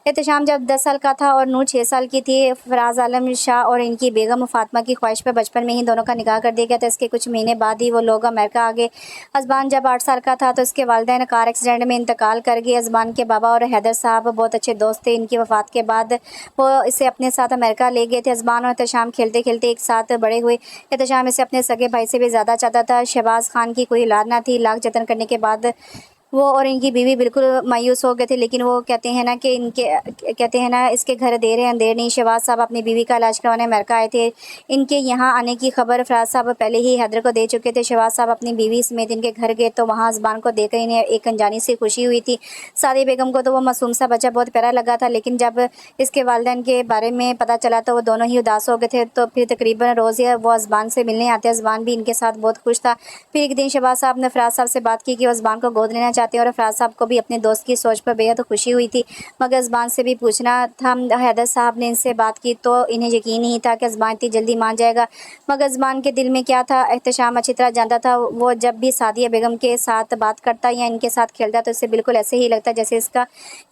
एहतशाम जब 10 साल का था और नूर 6 साल की थी, फराज आलम शाह और इनकी बेगम फातिमा की ख्वाहिश पर बचपन में ही दोनों का निकाह कर दिया गया था। इसके कुछ महीने बाद ही वो लोग अमेरिका आ गए। अज़बान जब 8 साल का था तो इसके वालिदैन कार एक्सीडेंट में इंतकाल कर गए। अज़बान के बाबा और हैदर साहब बहुत अच्छे दोस्त थे। इनकी वफ़ात के बाद वो इसे अपने साथ अमेरिका ले गए थे। अज़बान और एहतशाम खेलते खेलते एक साथ बड़े हुए। एहतशाम इसे अपने सगे भाई से भी ज़्यादा चाहता था। शहबाज खान की कोई औलाद ना थी। लाख जतन करने के बाद वो और इनकी बीवी बिल्कुल मायूस हो गए थे, लेकिन वो कहते हैं ना कि इसके घर देर है अंधेर नहीं। शहबाज साहब अपनी बीवी का इलाज करवाने अमेरिका आए थे। इनके यहाँ आने की खबर फराज साहब पहले ही हैदर को दे चुके थे। शहबाज साहब अपनी बीवी समेत इनके घर गए तो वहाँ अज़बान को देखकर इन्हें एक अनजानी सी खुशी हुई थी। सादी बेगम को तो वो मासूम सा बच्चा बहुत प्यारा लगा था, लेकिन जब इसके वालिदैन के बारे में पता चला तो वो दोनों ही उदास हो गए थे। तो फिर तकरीबन रोज़ वो अज़बान से मिलने आते। अज़बान भी इनके साथ बहुत खुश था। फिर एक दिन शहबाज साहब ने फराज साहब से बात की कि वो अज़बान को गोद लेना चाहते हैं और फराज साहब को भी अपने दोस्त की सोच पर बेहद खुशी हुई थी। मगर अज़बान से भी पूछना था। हैदर साहब ने इनसे बात की तो इन्हें यकीन नहीं था कि अज़बान इतनी जल्दी मान जाएगा। मगर अज़बान के दिल में क्या था एहतशाम अच्छी तरह जानता था। वो जब भी सादिया बेगम के साथ बात करता या इनके साथ खेलता तो इसे बिल्कुल ऐसे ही लगता जैसे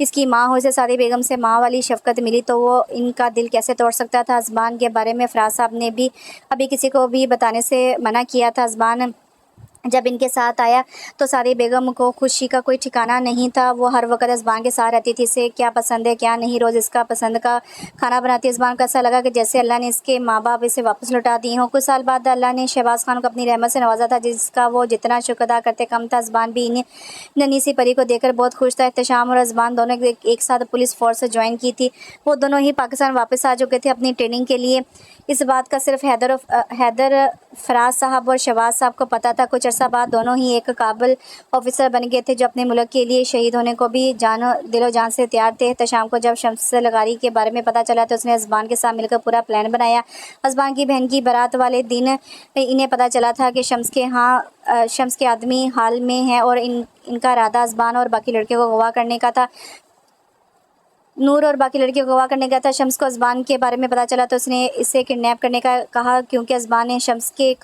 इसकी माँ हो। इसे सादिया बेगम से माँ वाली शफ़क़त मिली तो वो इनका दिल कैसे तोड़ सकता था। अज़बान के बारे में फराज साहब ने भी अभी किसी को भी बताने से मना किया था। अज़बान जब इनके साथ आया तो सादी बेगम को खुशी का कोई ठिकाना नहीं था। वो हर वक्त अज़बान के साथ रहती थी। इसे क्या पसंद है क्या नहीं, रोज़ इसका पसंद का खाना बनाती। अज़बान को ऐसा लगा कि जैसे अल्लाह ने इसके माँ बाप इसे वापस लौटा दिए हों। कुछ साल बाद अल्लाह ने शहबाज खान को अपनी रहमत से नवाजा था, जिसका वो जितना शुक्र अदा करते कम था। अज़बान भी इन्हें नन्ही सी परी को देखकर बहुत खुश था। एहतशाम और अज़बान दोनों एक साथ पुलिस फोर्स ज्वाइन की थी। वो दोनों ही पाकिस्तान वापस आ चुके थे अपनी ट्रेनिंग के लिए। इस बात का सिर्फ हैदर फराज साहब और शहबाज साहब को पता था। कुछ अर्सा बाद दोनों ही एक काबिल ऑफिसर बन गए थे जो अपने मुल्क के लिए शहीद होने को भी दिलो जान से तैयार थे। एहतशाम को जब शम्स लगारी के बारे में पता चला तो उसने अज़बान के साथ मिलकर पूरा प्लान बनाया। अज़बान की बहन की बारात वाले दिन इन्हें पता चला था कि शम्स के आदमी हाल में हैं और इनका इरादा अज़बान और बाकी लड़कियों को अगवा करने का था। नूर और बाकी लड़कियों को अगवा करने गया था। शम्स को अज़बान के बारे में पता चला तो उसने इसे किडनैप करने का कहा, क्योंकि अज़बान ने शम्स के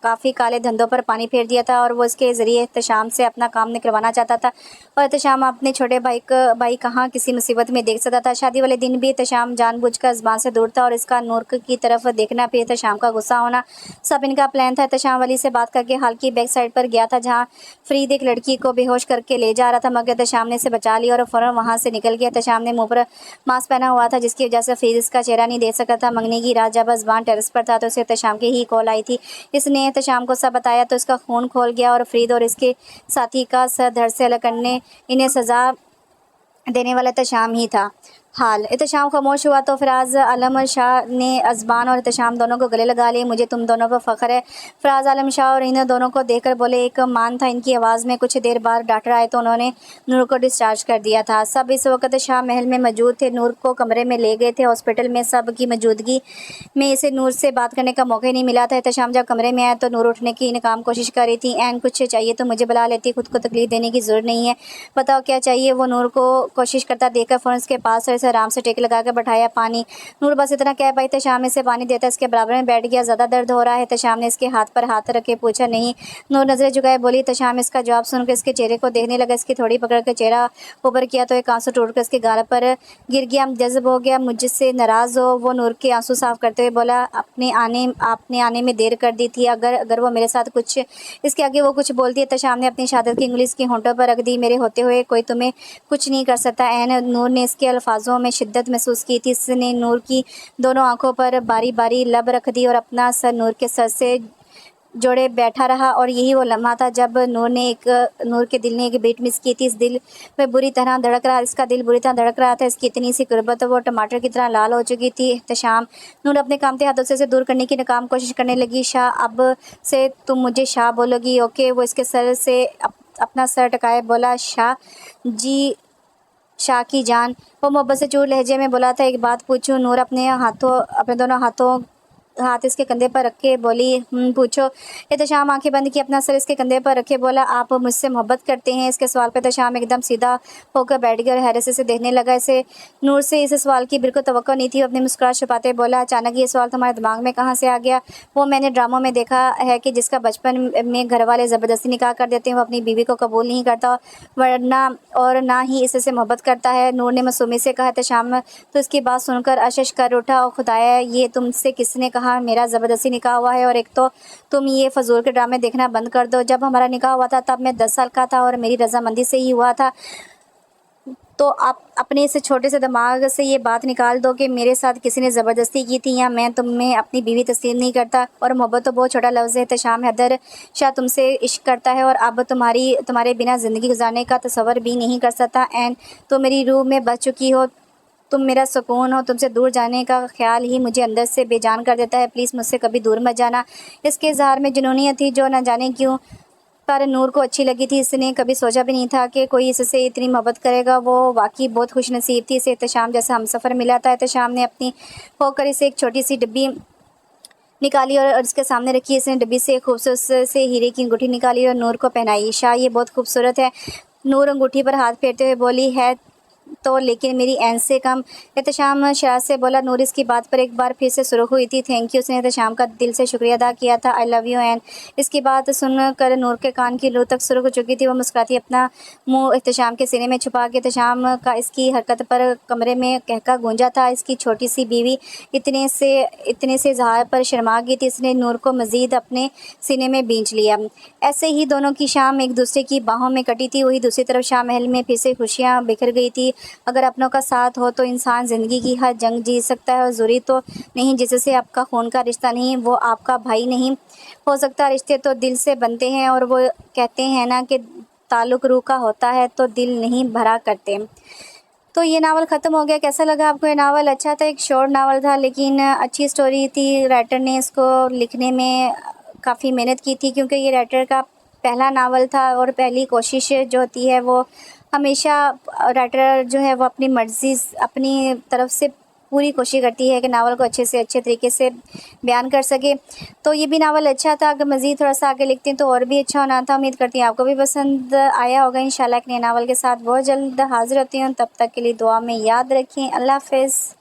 काफ़ी काले धंधों पर पानी फेर दिया था और वो इसके ज़रिए एहतशाम से अपना काम निकलवाना चाहता था। और एहतशाम अपने छोटे भाई कहाँ किसी मुसीबत में देख सकता था। शादी वाले दिन भी एहतशाम जानबूझकर अज़बान से दूर था और इसका नूर की तरफ देखना, फिर एहतशाम का गुस्सा होना, सब इनका प्लान था। एहतशाम वाली से बात करके हाल की बैक साइड पर गया था जहाँ फरीद एक लड़की को बेहोश करके ले जा रहा था, मगर एहतशाम ने इसे बचा लिया और फ़ौरन वहाँ से निकल गया। एहतशाम ने मुँह पर मास्क पहना हुआ था जिसकी वजह से फरीद इसका चेहरा नहीं देख सका था। मंगनी की रात जब अज़बान टेरेस पर था तो उसे एहतशाम की ही कॉल आई थी। इसने एहतशाम को सब बताया तो इसका खून खोल गया और फरीद और इसके साथी का सर धड़ से अलग करने इन्हें सज़ा देने वाला एहतशाम ही था। एहतशाम खामोश हुआ तो फराज आलम शाह ने अज़बान और एहतशाम दोनों को गले लगा लिए। मुझे तुम दोनों पर फ़ख्र है। फराज आलम शाह और इन दोनों को देखकर बोले। एक मान था इनकी आवाज़ में। कुछ देर बाद डॉक्टर आए तो उन्होंने नूर को डिस्चार्ज कर दिया था। सब इस वक्त शाह महल में मौजूद थे। नूर को कमरे में ले गए थे। हॉस्पिटल में सब की मौजूदगी में इसे नूर से बात करने का मौका ही नहीं मिला था। एहतशाम जब कमरे में आया तो नूर उठने की नाकाम कोशिश कर रही थी। एन कुछ चाहिए तो मुझे बुला लेती, खुद को तकलीफ देने की ज़रूरत नहीं है, बताओ क्या चाहिए। वो नूर को कोशिश करता देखकर फ़ौरन उसके पास और इसे आराम से टेक लगा कर बैठाया। पानी। नूर बस इतना कह पाई। एहतशाम ने इसे पानी देता इसके बराबर में बैठ गया। ज़्यादा दर्द हो रहा है? एहतशाम ने इसके हाथ पर हाथ रख के पूछा। नहीं। नूर नज़रें झुकाए बोली। एहतशाम इसका जवाब सुनकर इसके चेहरे को देखने लगा। इसकी थोड़ी पकड़ कर चेहरा ऊपर किया तो एक आंसू टूट कर इसके गाल पर गिर गया। जज्ब हो गया, मुझसे नाराज़ हो? वो नूर के आंसू साफ करते हुए बोला। आपने आने में देर कर दी थी। अगर वो मेरे साथ कुछ इसके आगे वो कुछ बोलती है। एहतशाम ने अपनी शहादत की उंगली इसके होंठों पर रख दी। मेरे होते हुए कोई तुम्हें कुछ नहीं कर सकता। एन नूर ने इसके अल्फाजों में शिद्दत महसूस की थी। इसने नूर की दोनों आंखों पर बारी बारी लब रख दी और अपना सर नूर के सर से जोड़े बैठा रहा। और यही वो लम्हा था जब नूर के दिल ने एक बीट मिस की थी। इस दिल में बुरी तरह धड़क रहा इसका दिल बुरी तरह धड़क रहा था। इसकी इतनी सी कुर्बत वो टमाटर की तरह लाल हो चुकी थी। एहतशाम। नूर अपने कामते हाथों से दूर करने की नाकाम कोशिश करने लगी। शाह, अब से तुम मुझे शाह बोलोगी, ओके? वो इसके सर से अपना सर टकाए बोला। शाह जी, शाह की जान। वो मोहब्बत से चूर लहजे में बोला था। एक बात पूछूं? नूर अपने दोनों हाथों हाथ इसके कंधे पर रख के बोली, पूछो। एहतशाम आंखें बंद की, अपना सर इसके कंधे पर रखे बोला, आप मुझसे मोहब्बत करते हैं? इसके सवाल पर एहतशाम एकदम सीधा होकर बैठ गया और हैरत से देखने लगा। इसे नूर से इस सवाल की बिल्कुल तवक्को नहीं थी। अपनी मुस्कुराहट छुपाते बोला, अचानक ये सवाल तुम्हारे दिमाग में कहाँ से आ गया? वो मैंने ड्रामों में देखा है कि जिसका बचपन में घर वाले ज़बरदस्ती निकाह कर देते हैं, वो अपनी बीवी को कबूल नहीं करता वरना और ना ही इससे मोहब्बत करता है। नूर ने मासूमी से कहा। एहतशाम तो इसकी बात सुनकर अशश कर उठा। और खुदाया, ये तुमसे किसने कहा मेरा ज़बरदस्ती निकाह हुआ है? और एक तो तुम ये फजूल के ड्रामे देखना बंद कर दो। जब हमारा निकाह हुआ था तब मैं 10 साल का था और मेरी रजामंदी से ही हुआ था। तो आप अपने इस छोटे से दिमाग से ये बात निकाल दो कि मेरे साथ किसी ने ज़बरदस्ती की थी या मैं तुम्हें अपनी बीवी तस्लीम नहीं करता। और मोहब्बत तो बहुत छोटा लफ्ज़ है। एहतशाम हैदर शाह तुमसे इश्क करता है और अब तुम्हारे बिना ज़िंदगी गुजारने का तसव्वुर भी नहीं कर सकता। एंड तो मेरी रूह में बस चुकी हो, तुम मेरा सुकून हो। तुमसे दूर जाने का ख्याल ही मुझे अंदर से बेजान कर देता है। प्लीज़ मुझसे कभी दूर मत जाना। इसके इज़हार में जुनूनियत थी जो न जाने क्यों पर नूर को अच्छी लगी थी। इसने कभी सोचा भी नहीं था कि कोई इससे इतनी मोहब्बत करेगा। वो वाकई बहुत खुशनसीब थी। इसे एहतशाम जैसा हमसफ़र मिला था। एहतशाम ने अपनी होकर इसे एक छोटी सी डिब्बी निकाली और इसके सामने रखी। इसने डिब्बी से एक खूबसूरत से हीरे की अंगूठी निकाली और नूर को पहनाई। शाह, ये बहुत खूबसूरत है। नूर अंगूठी पर हाथ फेरते हुए बोली, है तो, लेकिन मेरी एन से कम। एहतशाम शरारत से बोला। नूर इसकी बात पर एक बार फिर से सुर्ख हुई थी। Thank you. उसने एहतशाम का दिल से शुक्रिया अदा किया था। आई लव यू एन। इसकी बात सुनकर नूर के कान की लू तक सुर्ख हो चुकी थी। वो मुस्कुराती अपना मुंह एहतशाम के सीने में छुपा के, एहतशाम का इसकी हरकत पर कमरे में कहका गूंजा था। इसकी छोटी सी बीवी इतने से इजहार पर शर्मा गई थी। इसने नूर को मज़ीद अपने सीने में बींच लिया। ऐसे ही दोनों की शाम एक दूसरे की बाहों में कटी थी। वही दूसरी तरफ शाह महल में फिर से खुशियाँ बिखर गई थी। अगर अपनों का साथ हो तो इंसान ज़िंदगी की हर जंग जीत सकता है। और ज़रूरी तो नहीं जिससे आपका खून का रिश्ता नहीं वो आपका भाई नहीं हो सकता। रिश्ते तो दिल से बनते हैं और वो कहते हैं ना कि ताल्लुक़ रूह का होता है तो दिल नहीं भरा करते। तो ये नावल ख़त्म हो गया। कैसा लगा आपको ये नावल? अच्छा था, एक शॉर्ट नावल था लेकिन अच्छी स्टोरी थी। राइटर ने इसको लिखने में काफ़ी मेहनत की थी क्योंकि ये राइटर का पहला नावल था और पहली कोशिश जो होती है वो हमेशा राइटर जो है वो अपनी मर्ज़ी अपनी तरफ से पूरी कोशिश करती है कि नावल को अच्छे से अच्छे तरीके से बयान कर सके। तो ये भी नावल अच्छा था। अगर मज़ीद थोड़ा सा आगे लिखते हैं तो और भी अच्छा होना था। उम्मीद करती हूँ आपको भी पसंद आया होगा। इंशाल्लाह एक नए नावल के साथ बहुत जल्द हाज़िर होती हूँ। तब तक के लिए दुआ में याद रखें। अल्लाह हाफ़िज़।